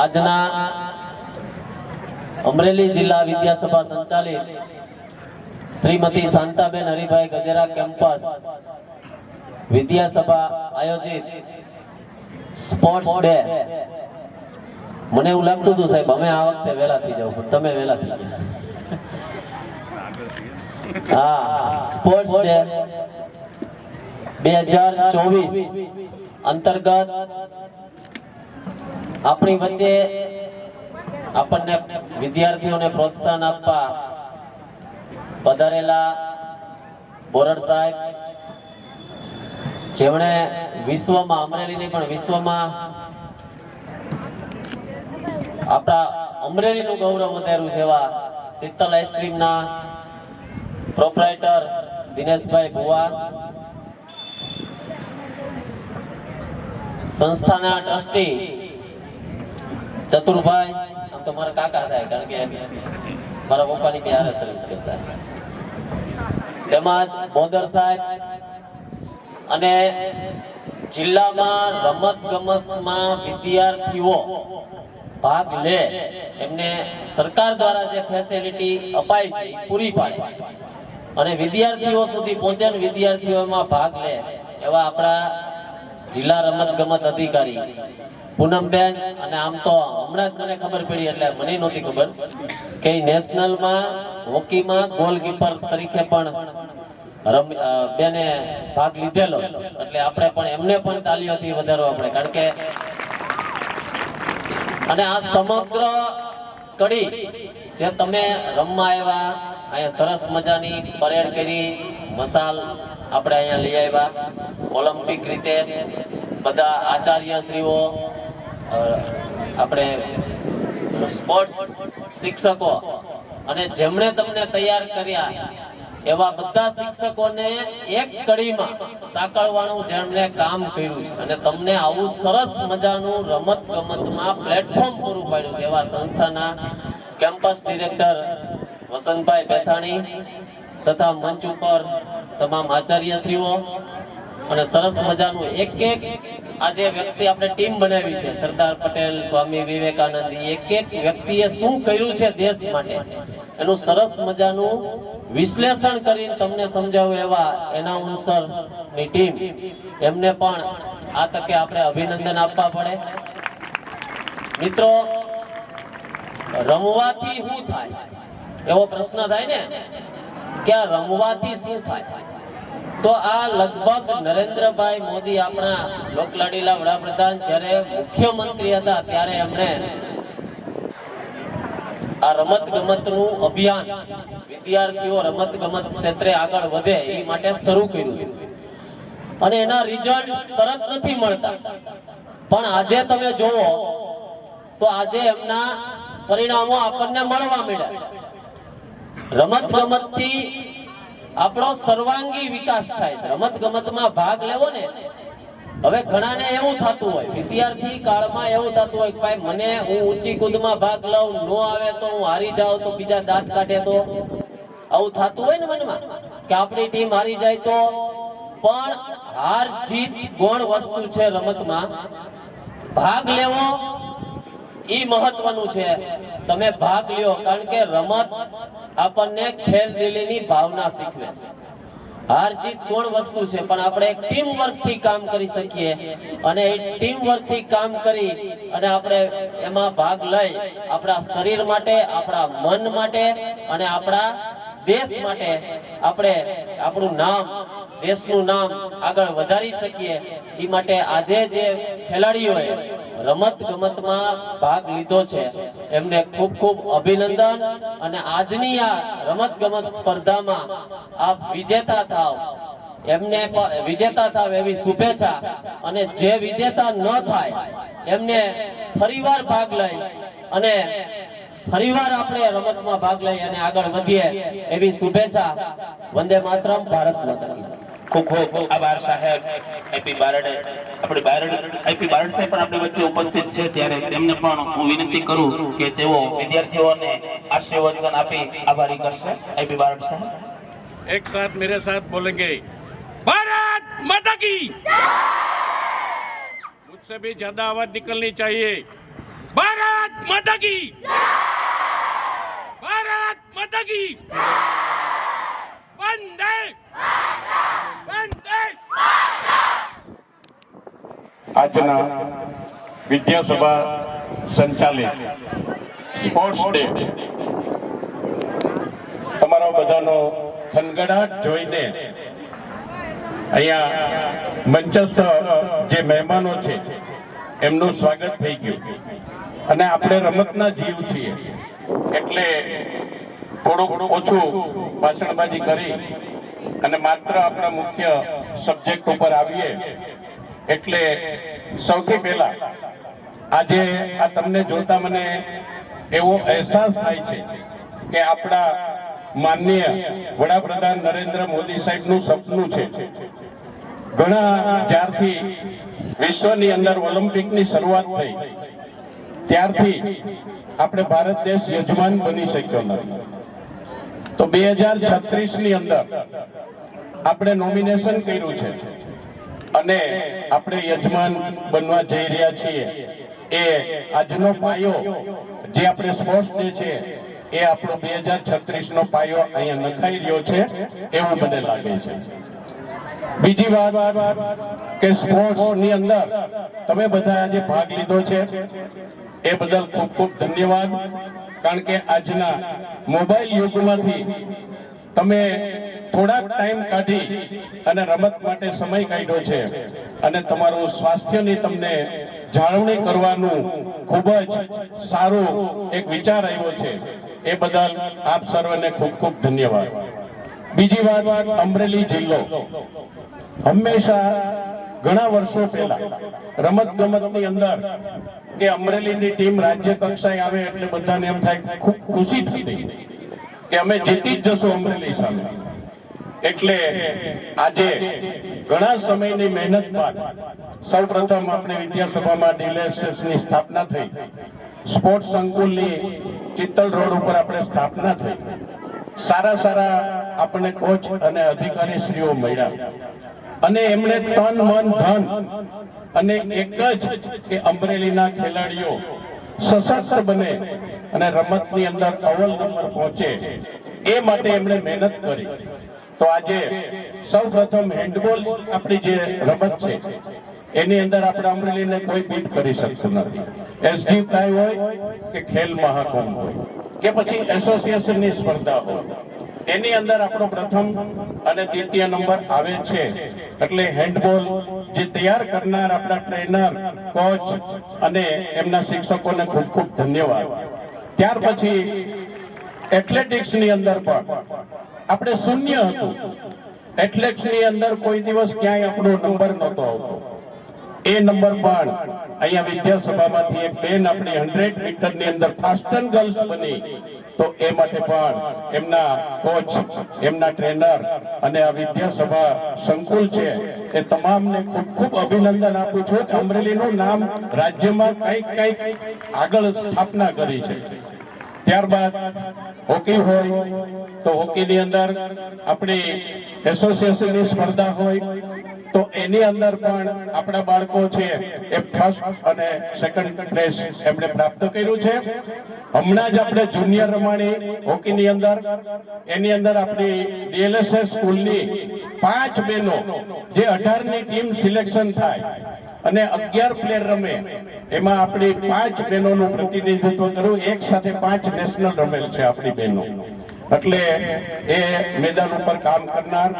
આજના અમરેલી જિલ્લા વિદ્યાસભા સંચાલિત શ્રીમતી શાંતાબેન હરિભાઈ ગજેરા કેમ્પસ વિદ્યાસભા આયોજિત સ્પોર્ટ્સ ડે. મને એવું લાગતું હતું સાહેબ અમે આ વખતે વહેલા થઈ જાવ, પણ તમે વહેલા થઈ ગયા. હા, સ્પોર્ટ્સ ડે 2024 અંતર્ગત આપણી વચ્ચે આપણને વિદ્યાર્થીઓને પ્રોત્સાહન આપવા પધારેલા બોરડ સાહેબ, જેમણે વિશ્વમાં, અમરેલીની પણ વિશ્વમાં આપણા અમરેલીનું ગૌરવ વધાર્યું છે એવા શીતલ આઈસ્ક્રીમના પ્રોપ્રાઇટર દિનેશભાઈ ભુવા, સંસ્થાના ટ્રસ્ટી ચતુરભાઈ, આમ તો મારા કાકા થાય કારણ કે મારા પપ્પાની બી હારે સર્વિસ કરતા, તેમજ બોદર સાહેબ અને જિલ્લામાં રમત ગમતમાં વિદ્યાર્થીઓ ભાગ લે એમને સરકાર દ્વારા જે ફેસિલિટી અપાય છે એ પૂરી પાડે અને વિદ્યાર્થીઓ સુધી પહોંચે ને વિદ્યાર્થીઓમાં ભાગ લે એવા આપણા જિલ્લા રમત ગમત અધિકારી પૂનમબેન, અને આમ તો હમણાં જ મને ખબર પડી એટલે મને નહોતી ખબર કે નેશનલમાં હોકીમાં ગોલકીપર તરીકે પણ બેને ભાગ લીધેલો છે, એટલે આપણે પણ એમને પણ તાલીઓથી વધારવા પડે કારણ કે અને આ સમગ્ર કડી જે તમે રમવા આવ્યા, અહીંયા સરસ મજાની પરેડ કરી, મસાલ આપણે અહીંયા લઈ આવ્યા, ઓલિમ્પિક રીતે બધા આચાર્યશ્રીઓ, આપણે સ્પોર્ટ્સ શિક્ષકો અને જેમણે તમને તૈયાર કર્યા એવા બધા શિક્ષકોને એક કડીમાં સાંકળવાનું જેમણે કામ કર્યું છે અને તમને આવું સરસ મજાનું રમત ગમતમાં પ્લેટફોર્મ પૂરું પાડ્યું છે એવા સંસ્થાના કેમ્પસ ડિરેક્ટર વસંતભાઈ બેથાણી તથા મંચ ઉપર તમામ આચાર્યશ્રીઓ અને સરસ મજાનું એક આજે વ્યક્તિ આપણે ટીમ બનાવી છે, સરદાર પટેલ, સ્વામી વિવેકાનંદ, એક વ્યક્તિએ શું કર્યું છે દેશ માટે એનું સરસ મજાનું વિશ્લેષણ કરીને તમને સમજાવ્યું એવા એનાઉન્સર ની ટીમ, એમને પણ આ તકે આપણે અભિનંદન આપવા પડે. મિત્રો, રમવાથી શું થાય એવો પ્રશ્ન થાય ને કે આ રમવાથી શું થાય, તો આ લગભગ નરેન્દ્રભાઈ મોદી આપણા લોકલાડીલા વડાપ્રધાન જ્યારે મુખ્યમંત્રી હતા ત્યારે એમણે આ રમત ગમતનું અભિયાન, વિદ્યાર્થીઓ રમત ગમત ક્ષેત્રે આગળ વધે એ માટે શરૂ કર્યું હતું અને એના રિઝલ્ટ તરત નથી મળતા, પણ આજે તમે જોવો તો આજે એમના પરિણામો આપણને મળવા મળ્યા. રમત ગમતથી આપણો સર્વાંગી વિકાસ થાય છે. રમત ગમતમાં ભાગ લેવો ને, હવે ઘણાને એવું થતું હોય, વિદ્યાર્થી કાળમાં એવું થતું હોય કે ભાઈ મને હું ઊંચી કૂદમાં ભાગ લઉં, નો આવે તો હું હારી જાઉં તો બીજા દાંત કાઢે, તો આવું થતું હોય ને મનમાં કે આપણી ટીમ હારી જાય તો. પણ હાર જીત ગૌણ વસ્તુ છે રમતમાં, ભાગ લેવો ઈ મહત્વનું છે. તમે ભાગ લ્યો કારણ કે રમત આપણને ખેલદિલીની ભાવના શીખવે છે. હાર જીત ગૌણ વસ્તુ છે, પણ આપણે એક ટીમ વર્ક થી કામ કરી શકીએ અને એ ટીમ વર્ક થી કામ કરી અને આપણે એમાં ભાગ લઈ આપણા શરીર માટે, આપણા મન માટે અને આપણા દેશ માટે આપણે આપણું નામ, દેશનું નામ આગળ વધારી શકીએ. એ માટે આજે જે ખેલાડીઓએ રમત ગમતમાં ભાગ લીધો છે એમને ખૂબ ખૂબ અભિનંદન અને આજની આ રમત ગમત સ્પર્ધામાં આપ વિજેતા થાવ, એમને વિજેતા થાવ એવી શુભેચ્છા. અને જે વિજેતા ન થાય એમને ફરીવાર ભાગ લઈ અને ફરીવાર આપણે રમતમાં ભાગ લઈ અને આગળ વધીએ એવી શુભેચ્છા. વંદે માતરમ. ભારત માતા કી જય. ખૂબ ખૂબ આભાર સાહેબ. આઈપી બારડ, આપણે બારડ આઈપી બારડ સાહેબ પણ આપણી વચ્ચે ઉપસ્થિત છે, ત્યારે તેમને પણ હું વિનંતી કરું કે તેઓ વિદ્યાર્થીઓને આશીર્વચન આપી આભારી કરશે. આઈપી બારડ સાહેબ एक साथ मेरे साथ बोलेंगे, भारत माता की, मुझसे भी ज्यादा आवाज निकलनी चाहिए. भारत माता की, भारत माता की, वंदे वंदे. આજના વિદ્યાસભા સંચાલિત સ્પોર્ટ્સ ડે તમારા બધાનો થનગડાટ જોઈને અહીંયા મંચસ્થ જે મહેમાનો છે એમનું સ્વાગત થઈ ગયું અને આપણે રમતના જીવ છીએ એટલે થોડું ઓછું ભાષણબાજી કરી અને માત્ર આપણા મુખ્ય સબ્જેક્ટ ઉપર આવીએ એટલે સૌથી પહેલા આજે આ તમને જોતા મને એવો અહેસાસ થાય છે કે આપણા માનનીય વડાપ્રધાન નરેન્દ્ર મોદી સાહેબનું સપનું છે ઘણા જ્યારથી વિશ્વની અંદર ઓલિમ્પિકની શરૂઆત થઈ ત્યારથી આપણે ભારત દેશ યજમાન બની શક્યો નથી તો 2036 ની અંદર આપણે નોમિનેશન કર્યું છે અને આપણે યજમાન બનવા જઈ રહ્યા છીએ એ આજનો પાયો જે આપણે સ્પોર્ટ્સ ડે છે એ આપણો 2036 નો પાયો અહીંયા નખાઈ રહ્યો છે એવું મને લાગે છે બીજી વાત કે સ્પોર્ટ્સ ની અંદર તમે બધા આજે ભાગ લીધો છે એ બદલ ખૂબ ખૂબ ધન્યવાદ કારણ કે આજના મોબાઈલ યુગમાંથી તમે થોડાક ટાઈમ કાઢી અને રમત માટે સમય કાઢ્યો છે અને તમારું સ્વાસ્થ્યની તમને જાળવણી કરવાનું ખૂબ જ સારો એક વિચાર આવ્યો છે એ બદલ આપ સર્વને ખૂબ ખૂબ ધન્યવાદ બીજી વાત અમરેલી જિલ્લો હંમેશા ઘણા વર્ષો પહેલા રમત ગમતની અંદર કે અમરેલીની ટીમ રાજ્ય કક્ષાએ આવે એટલે બધાને એમ થાય ખૂબ ખુશી થતી કે અમે જીતી જ જશું અમરેલી સામે એટલે આજે ઘણા સમયની મહેનત બાદ સૌપ્રથમ આપણે વિદ્યાસભામાં ડીએલએસએસની સ્થાપના થઈ સ્પોર્ટ્સ સંકુલની ચિત્તલ રોડ ઉપર આપણે સ્થાપના થઈ સારા આપણને કોચ અને અધિકારી શ્રીઓ મળ્યા અને એમણે તન મન ધન અને એક જ કે અમરેલીના ખેલાડીઓ સશક્ત બને અને રમતની અંદર અવ્વલ નંબર પહોંચે એ માટે એમણે મહેનત કરી તો આજે સૌપ્રથમ હેન્ડબોલ આપણી જે રમત છે એની અંદર આપણે અમરેલીને કોઈ બીટ કરી શકતું નથી એસજી પ્રાઇ હોય કે ખેલ મહાકુંભ હોય કે પછી એસોસિએશનની સ્પર્ધા હોય એની અંદર આપણો પ્રથમ અને દ્વિતીય નંબર આવે છે એટલે હેન્ડબોલ જે તૈયાર કરનાર આપણા ટ્રેનર કોચ અને એમના શિક્ષકોને ખૂબ ખૂબ ધન્યવાદ ત્યાર પછી એથ્લેટિક્સ ની અંદર પણ આપણે શૂન્ય હતું એથ્લેટિક્સ ની અંદર કોઈ દિવસ ક્યાંય આપણો નંબર નહોતો આવતો એ નંબર પણ અહીંયા વિદ્યાસભામાંથી એક બેન આપણી 100 મીટર ની અંદર ફાસ્ટન ગર્લ્સ બની તો એ માટે પણ એમના કોચ એમના ટ્રેનર અને આ વિદ્યાસભા સંકુલ છે એ તમામને ખૂબ ખૂબ અભિનંદન આપું છું કે અમરેલીનું નામ રાજ્યમાં કંઈક આગળ સ્થાપના કરી છે ત્યારબાદ હોકી હોય તો હોકીની અંદર આપણી એસોસિએશનની સ્પર્ધા હોય તો એની અંદર પણ આપણા બાળકો છે એ ફર્સ્ટ અને સેકન્ડ પ્લેસ એમણે પ્રાપ્ત કર્યું છે હમણાં જ આપણે જુનિયર રમાણી હોકીની અંદર એની અંદર આપણી ડીએલએસએસ સ્કૂલની 5 બહેનો જે 18 ની ટીમ સિલેક્શન થાય અને 11 પ્લેયર રમે એમાં આપણી 5 બહેનોનું પ્રતિનિધિત્વ કરવું એક સાથે 5 નેશનલ રમેલ છે આપણી બહેનો એટલે એ મેદાન ઉપર કામ કરનાર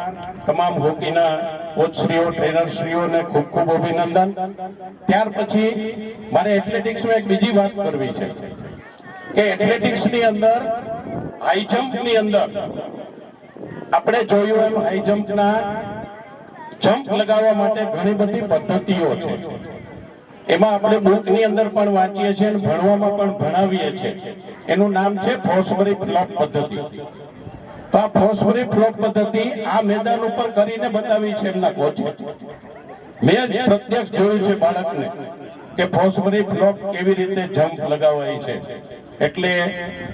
તમામ હોકીના કોચશ્રીઓ ટ્રેનરશ્રીઓને ખૂબ ખૂબ અભિનંદન ત્યાર પછી મારે એથ્લેટિક્સમાં એક બીજી વાત કરવી છે કે એથ્લેટિક્સની અંદર હાઈ જમ્પની અંદર આપણે જોયું એમ હાઈ જમ્પના જમ્પ લગાવવા માટે ઘણી બધી પદ્ધતિઓ છે એમાં આપણે બુકની અંદર પણ વાંચીએ છીએ અને ભણવામાં પણ ભણાવીએ છીએ એનું નામ છે ફોસ્ફરી ફ્લોપ પદ્ધતિ તો આ ફોસ્ફરી ફ્લોપ પદ્ધતિ આ મેદાન ઉપર કરીને બતાવી છે એમના કોચે મેં પ્રત્યક્ષ જોયું છે બાળકને કે ફોસ્ફરી ફ્લોપ કેવી રીતે જમ્પ લગાવાય છે એટલે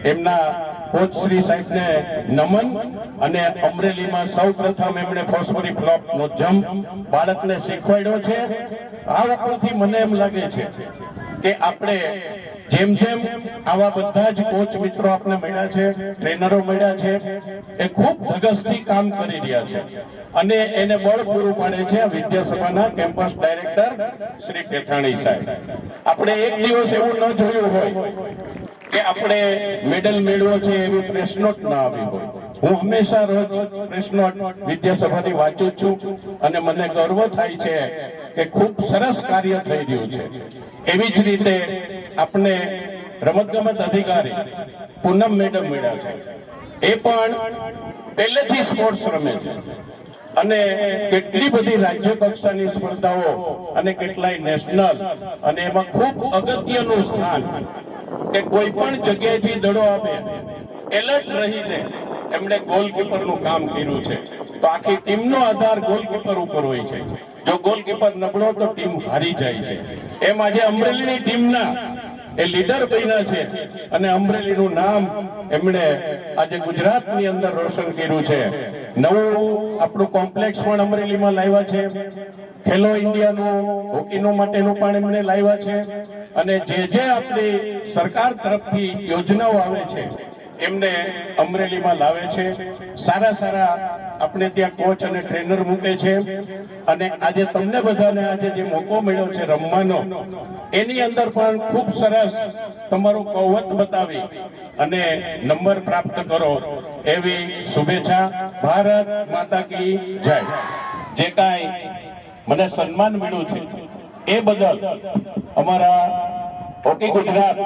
એમના કોચ શ્રી સાહેબને નમન અને અમરેલીમાં સૌપ્રથમ એમણે ફોસ્ફરી ફ્લોપ નો જમ્પ બાળકને શીખવાડ્યો છે આ ઉપરથી મને એમ લાગે છે કે આપણે જેમ જેમ આવા બધા જ કોચ મિત્રો આપણે મળ્યા છે ટ્રેનરો મળ્યા છે એ ખૂબ ધગસથી કામ કરી રહ્યા છે અને એને બળ પૂરું પાડે છે વિદ્યાસભાના કેમ્પસ ડાયરેક્ટર શ્રી પેથાણી સાહેબ આપણે એક દિવસ એવું ન જોયું હોય કે આપણે મેડલ મેળવ્યો છે એવી પ્રેસ નોટ ના આવી હોય હું હંમેશા રોજ કૃષ્ણ વિદ્યાસભાની વાંચું છું અને મને ગર્વ થાય છે કે ખૂબ સરસ કાર્ય થઈ રહ્યું છે. એવી જ રીતે આપણે રમતગમત અધિકારી પૂનમ મેડમ મળ્યા છે. એ પણ પહેલેથી સ્પોર્ટ્સ રમે છે અને કેટલી બધી રાજ્ય કક્ષાની સ્પર્ધાઓ અને કેટલાય નેશનલ, અને એમાં ખૂબ અગત્યનું સ્થાન કે કોઈ પણ જગ્યાએથી દડો આપે એલર્ટ રહીને એમણે ગોલકીપરનું કામ કર્યું છે. તો આખી ટીમનો આધાર ગોલકીપર ઉપર હોય છે. જો ગોલકીપર નબળો તો ટીમ હારી જાય છે. એમ આજે અમરેલીની ટીમના એ લીડર બન્યા છે અને અમરેલીનું નામ એમણે આજે ગુજરાતની અંદર રોશન કર્યું છે. નવું આપણું કોમ્પ્લેક્સ પણ અમરેલીમાં લાવ્યા છે. ખેલો ઇન્ડિયાનું હોકીનું માટેનું પણ એમણે લાવ્યા છે. અને જે આપણી સરકાર તરફથી યોજનાઓ આવે છે એમને અમરેલીમાં લાવે છે. સારા આપણે ત્યાં કોચ અને ટ્રેનર મૂકે છે. અને આજે તમને બધાને આજે જે મોકો મળ્યો છે રમવાનો, એની અંદર પણ ખૂબ સરસ તમારું કૌવત બતાવી અને નંબર પ્રાપ્ત કરો એવી શુભેચ્છા. ભારત માતા કી જય. જે કાંઈ મને સન્માન મળ્યું છે એ બદલ અમારા હોકી ગુજરાત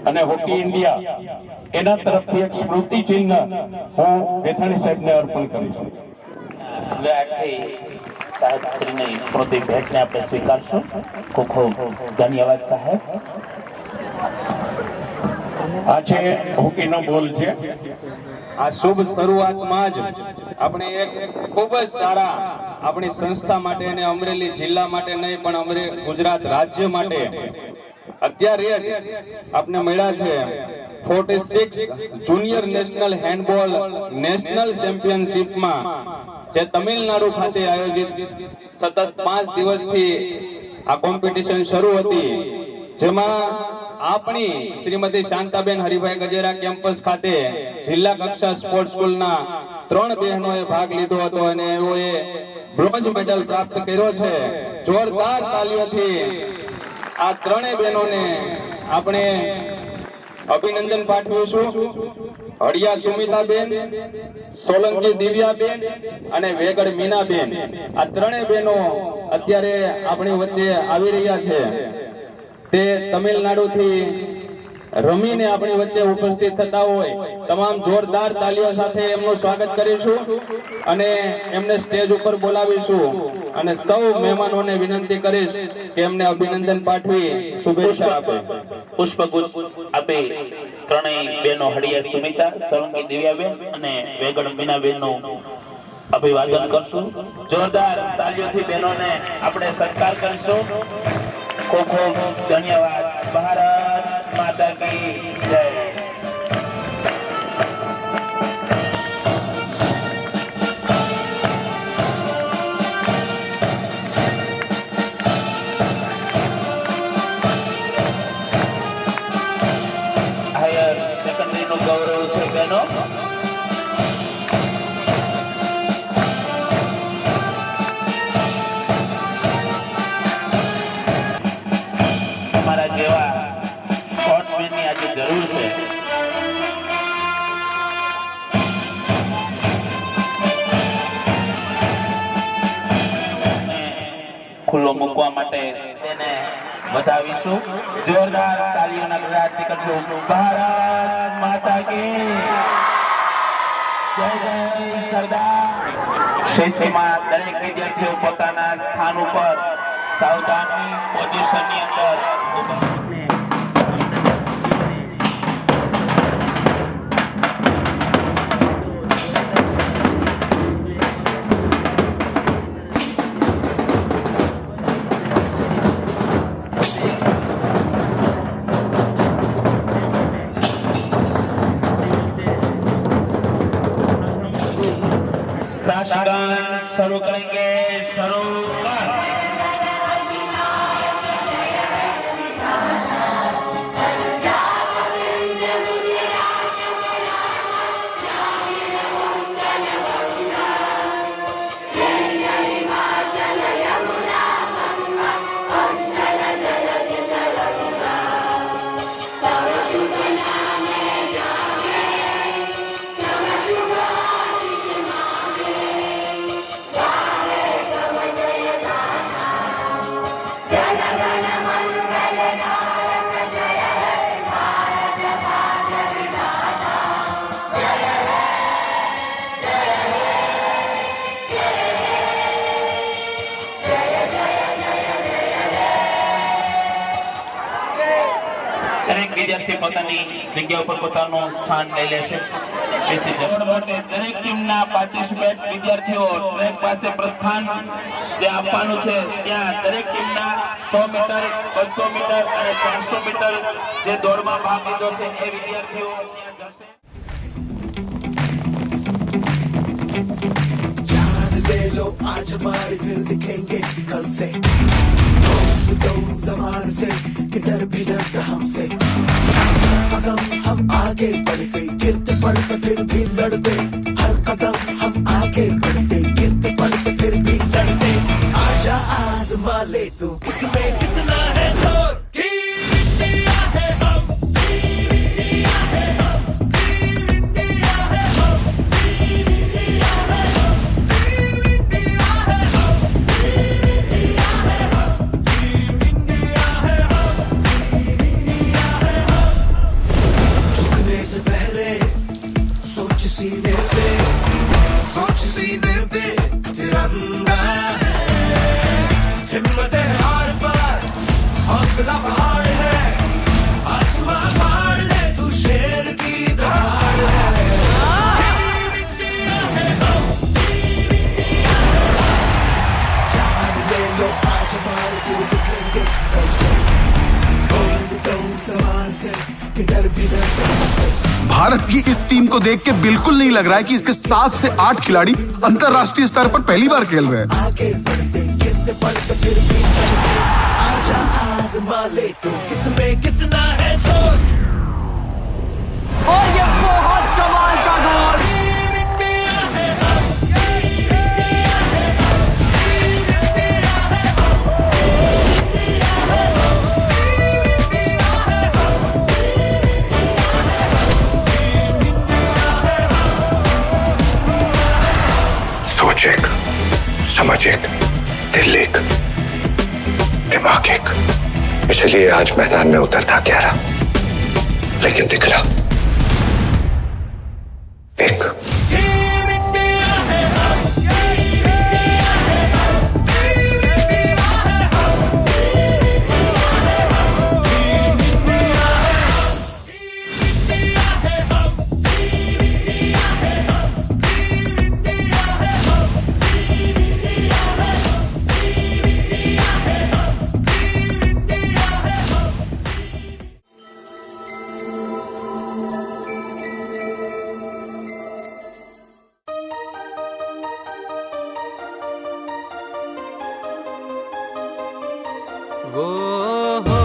અને હોકી ઇન્ડિયા એના તરફથી એક સ્મૃતિ ચિહ્ન હું વેથાણી સાહેબને અર્પણ કરીશ. હવે આજથી સાહેબશ્રીની સ્મૃતિ ભેટને આપણે સ્વીકારશું. ખૂબ ખૂબ ધન્યવાદ સાહેબ. આ છે હોકીનો બોલ છે. આ શુભ શરૂઆતમાં જ આપણે એક ખૂબ જ સારા આપણી સંસ્થા માટે અને અમરેલી જિલ્લા માટે નહીં પણ ગુજરાત રાજ્ય માટે અત્યારે જ આપણે મળ્યા છે 46 જુનિયર નેશનલ હેન્ડબોલ નેશનલ ચેમ્પિયનશિપમાં જે તમિલનાડુ ખાતે આયોજિત સતત 5 દિવસથી આ કોમ્પિટિશન શરૂ હતી, જેમાં આપણી શ્રીમતી શાંતાબેન હરિભાઈ ગજેરા કેમ્પસ ખાતે જિલ્લા કક્ષા સ્પોર્ટ્સ સ્કૂલના 3 બહેનોએ ભાગ લીધો હતો અને એઓએ બ્રોન્ઝ મેડલ પ્રાપ્ત કર્યો છે. જોરદાર તાલીઓથી આ 3 બહેનોને આપણે અભિનંદન પાઠવીશું. હળિયા સુમિતાબેન, સોલંકી દિવ્યાબેન અને વેગડ મીનાબેન, આ 3 બહેનો અત્યારે આપણી વચ્ચે આવી રહ્યા છે. તે તમિલનાડુથી રમીને આપણી વચ્ચે ઉપસ્થિત થતા હોય તમામ જોરદાર તાલીઓ સાથે એમનું સ્વાગત કરીશું અને એમને સ્ટેજ ઉપર બોલાવીશું. અને સૌ મહેમાનોને વિનંતી કરીશ કે એમને અભિનંદન પાઠવી શુભેચ્છા આપે. પુષ્પગુચ્છ આપે 3 બહેનો હળિયા સુમિતા, સોલંકી દિવ્યાબેન અને વેગડ મીનાબેનનું અભિવાદન કરશું. જોરદાર તાલીઓથી બહેનોને આપણે સત્કાર કરીશું. ખૂબ ખૂબ ધન્યવાદ. ભારત માતા કી જય. હાયર સેકન્ડરીનું ગૌરવ છે બહેનો. તમારા જેવા સ્પોર્ટ્સમેનની આજે જરૂર છે. ખુલ્લો મૂકવા માટે તેને વધાવીશું. જોરદાર તાળીઓના ગળાથી કરશું. ભારત માતા કી જય જય સરદાર. શિસ્તમાં દરેક વિદ્યાર્થીઓ પોતાના સ્થાન ઉપર સાવધાની પોઝિશનની અંદર राष्ट्रगान शुरू करेंगे. शुरू कर. Thank you. ઝડપથી પોતાની જગ્યા ઉપર પોતાનું સ્થાન લઈ લેશે. બેસી જશે. માટે દરેક ટીમના પાર્ટિસિપેટ વિદ્યાર્થીઓ ટ્રેક પાસે પ્રસ્થાન જે આપવાનું છે ત્યાં દરેક ટીમના 100 મીટર 200 મીટર અને 400 મીટર જે દોડમાં ભાગ લીધો છે એ વિદ્યાર્થીઓ ત્યાં જશે. जान ले लो आज हमारे फिर दिखेंगे कल से दो जमाने से कि डर भी डरता हमसे कदम हम आगे बढ़ते गिरते पड़ते फिर भी लड़ते हर कदम हम आगे बढ़ते गिरते पड़ते फिर भी लड़ते आजा आजमा ले तू किसमें कितना है जोर सोच सीने पे तिरंगा है हिम्मत है हार पर हौसला पहाड़ है आसमां फाड़ ले तू शेर की दहाड़ है टीम इंडिया है हम जान ले लो आज हमारे दिल दिखेंगे कल से बोल दो जमान से कि डर भी डरता हमसे। भारत की इस टीम को देख के बिल्कुल नहीं लग रहा है कि इसके 7 से 8 खिलाड़ी अंतरराष्ट्रीय स्तर पर पहली बार खेल रहे हैं। आगे बढ़ते गिरते पड़ते फिर भी आजा आजमा ले तू किसमें कितना है जोर और ये बहुत कमाल का गोल। टीम इंडिया है सोच एक, समझ एक, दिल एक, दिमाग एक। इसलिए आज मैदान में उतरना क्या रहा, लेकिन दिख रहा एक। टीम इंडिया है वो हो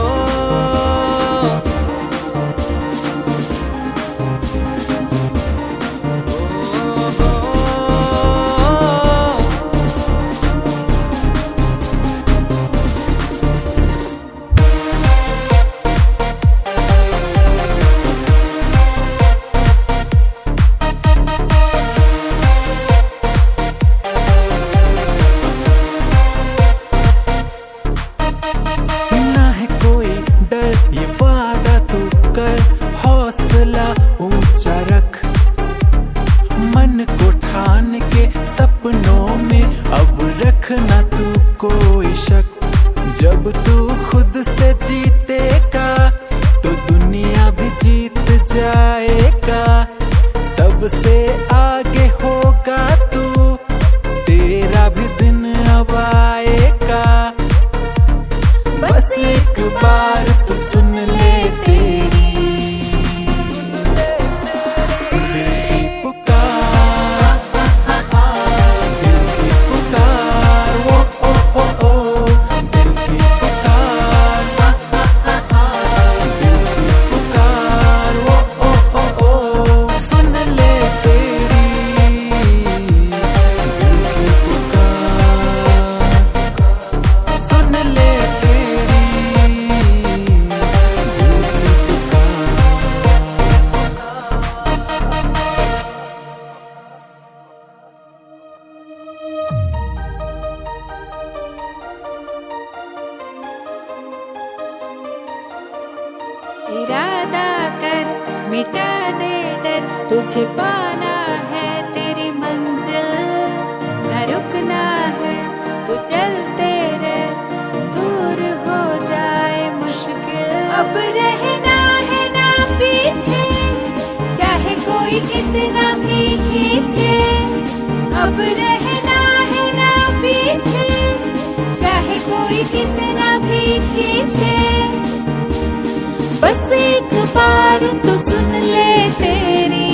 रखना तू कोई शक, जब तू खुद से जीतेगा तो दुनिया भी जीत जाएगा। सबसे आगे होगा तू, तेरा भी दिन अब आएगा। बस एक बार तो सुन ले तेरी इरादा कर मिटा दे डर, तुझे पाना है तेरी मंजिल, न रुकना है तो चलते रह, दूर हो जाए मुश्किल। अब रहना है ना अब रहना है ना पीछे, चाहे कोई कितना भी खींचे। बस एक बार तो सुन ले तेरी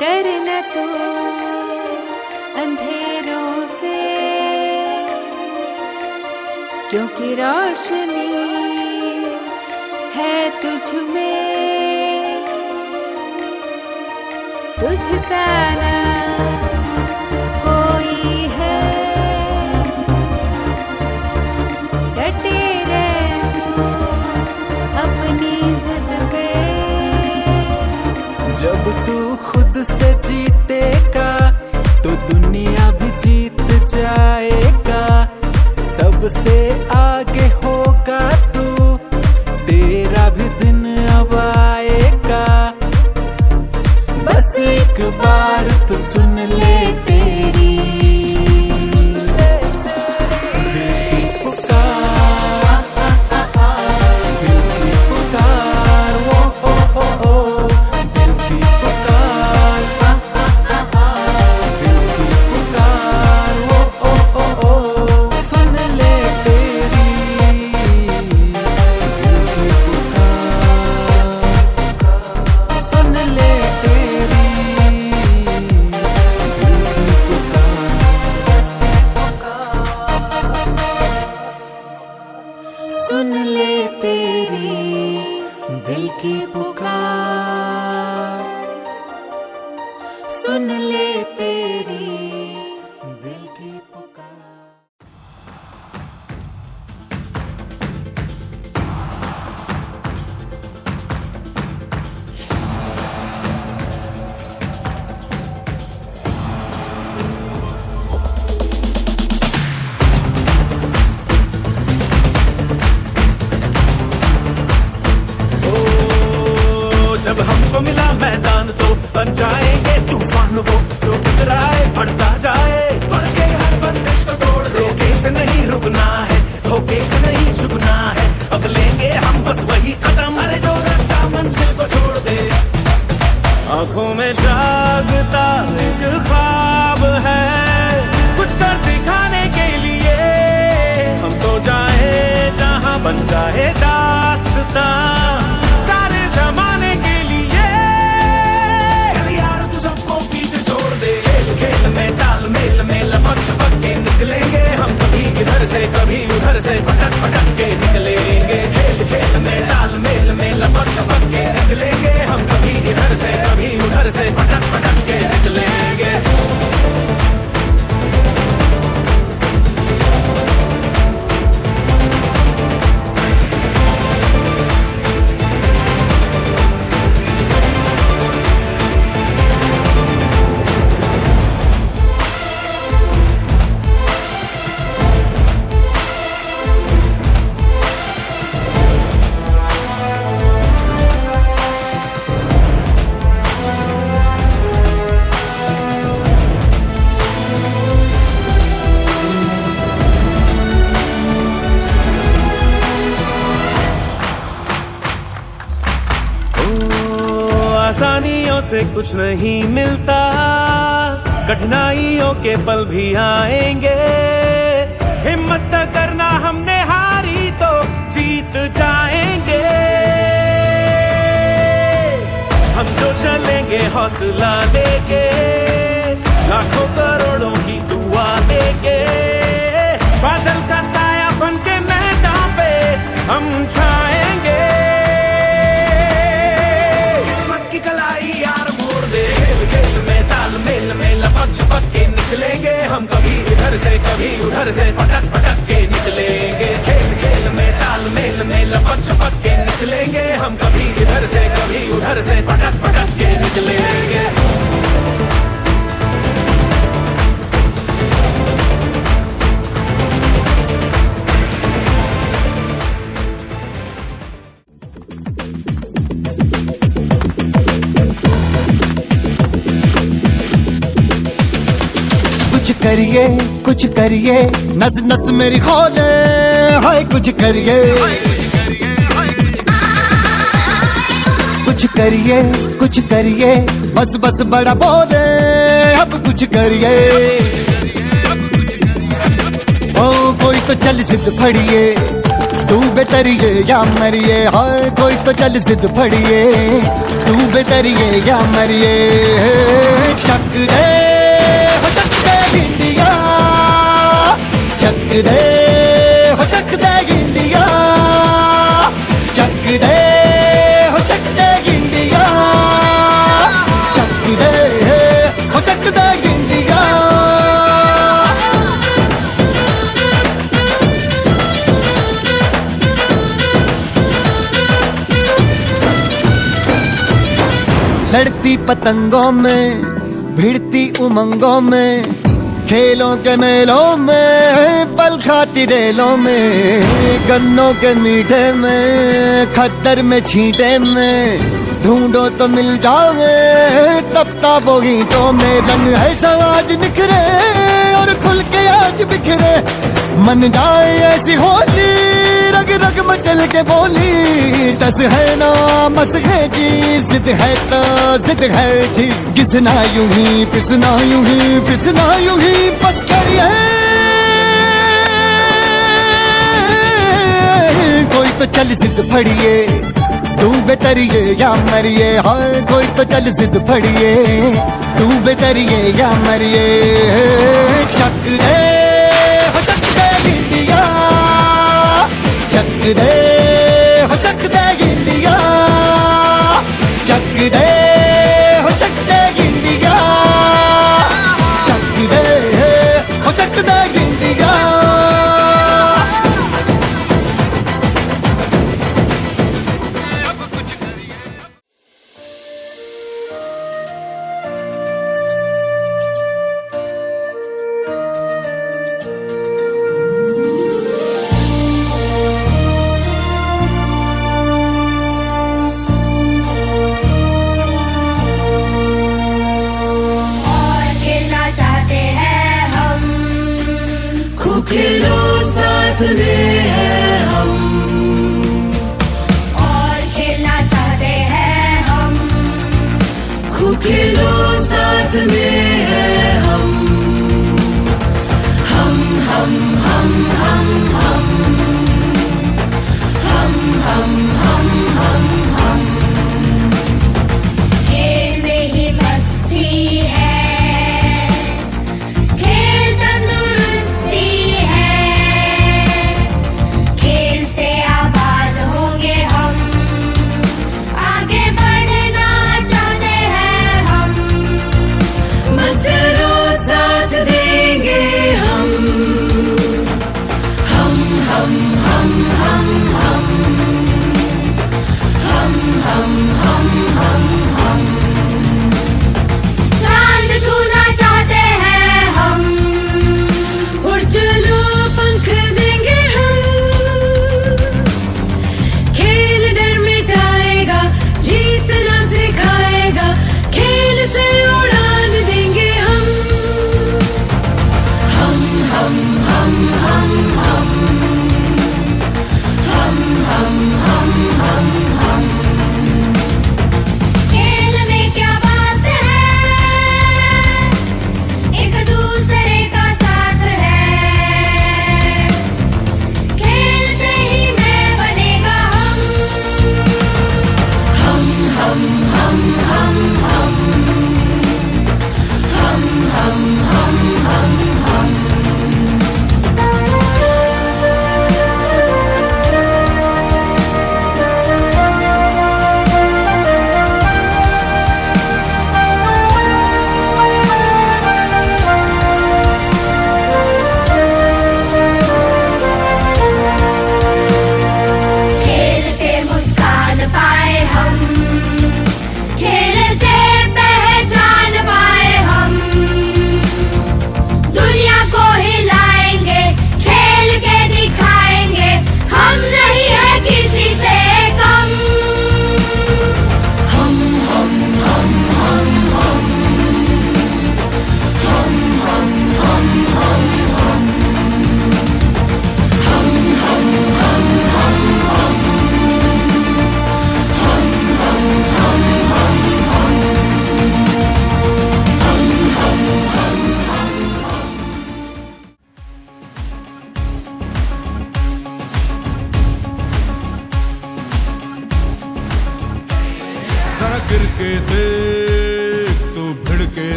डरना तो अंधेरों से, क्योंकि रोशनी है तुझ में। तुझ सा ना कोई है, डटे रह तू अपनी जिद पे। जब तू खुद से जीतेगा तो दुनिया भी जीत जाएगा। सबसे आगे होगा तू, तेरा भी दिन अब आएगा। बस एक बार तो सुन ले तेरी सुन ले तेरी दिल की पुकार, सुन ले तेरी दिल की पुकार। जब हमको मिला मैदान तो बन जाएंगे तूफान वो, जो टकराए बढ़ता जाए, बढ़ के हर बंदिश को तोड़ दे। रोके से नहीं रुकना है, धोखे से नहीं झुकना है, अब लेंगे हम बस वही कदम, अरे जो रास्ता मंजिल को छोड़ दे। आंखों में जागता एक ख्वाब है, कुछ कर दिखाने के लिए। हम तो जाए जहां बन जाए दास्तां, सारे जमाने के लिए। चल यार तू सबको पीछे छोड़ दे, खेल खेल में ताल मेल में लपक छपक के निकलेंगे हम, कभी इधर से कभी उधर से पटक पटक के निकलेंगे। खेल खेल में ताल मेल में लपक छपक के निकलेंगे हम, कभी इधर से कभी उधर से पटक पटक के निकलेंगे। आसानियों से कुछ नहीं मिलता, कठिनाइयों के पल भी आएंगे। हिम्मत करना हमने हारी तो जीत जाएंगे। हम जो चलेंगे हौसला लेके, लाखों करोड़ों की दुआ लेके, बादल का साया बन के मैदान पे हम छाएंगे। किस्मत की कलाई यार मोड़ दे, खेल खेल में ताल मेल में लपक छपक के निकले उधर से पटक पटक के निकलेंगे, खेल खेल में तालमेल में लपक छपक के निकलेंगे हम, कभी इधर से कभी उधर से पटक पटक के निकलेंगे। कुछ करिए नस नस मेरी खोले, हाय कुछ करिए, कुछ करिए बस बस बड़ा बोले, अब कुछ करिए। ओ कोई तो चल जिद फड़िए, तू बेतरिए या मरिए, हाय कोई तो चल जिद फड़िए, तू बेतरिए या मरिए। चक दे इंडिया, चक दे हो चक दे इंडिया, चक दे हो चक दे इंडिया, चक दे हो चक दे इंडिया। लड़ती पतंगों में, भिड़ती उमंगों में, खेलों के मेलों में, पल खाती रेलों में, गन्नों के मीठे में, खद्दर में छींटे में, ढूंढो तो मिल जाओगे तब वो गीतों में। रंग है समाज निखरे और खुल के आज बिखरे, मन जाए ऐसी होली, रग रग मचल के बोली। टस है ना मस है जी, जिद है तो जिद है जी, घिसना यूं ही पिसना यूं ही पिसना यूं ही बस करिए। कोई तो चल जिद फड़िए, तू बेतरिए या मरिए, हाय कोई तो चल जिद फड़िए, तू बेतरिए या मरिए। चक दे हो चक दे इंडिया, चक दे हो चक दे इंडिया, चक दे हो चक दे इंडिया, चक दे हो चक दे इंडिया।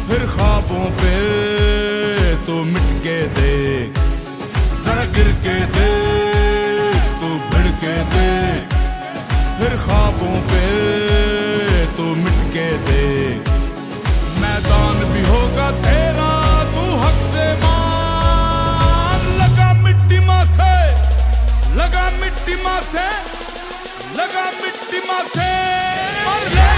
फिर ख्वाबों पे तू मिट के देख, जरा गिर के देख, तू भिड़ के देख, फिर ख्वाबों पे तू मिट के देख, मैदान भी होगा तेरा तू हक से मान। लगा मिट्टी माथे, लगा मिट्टी माथे, लगा मिट्टी माथे और ले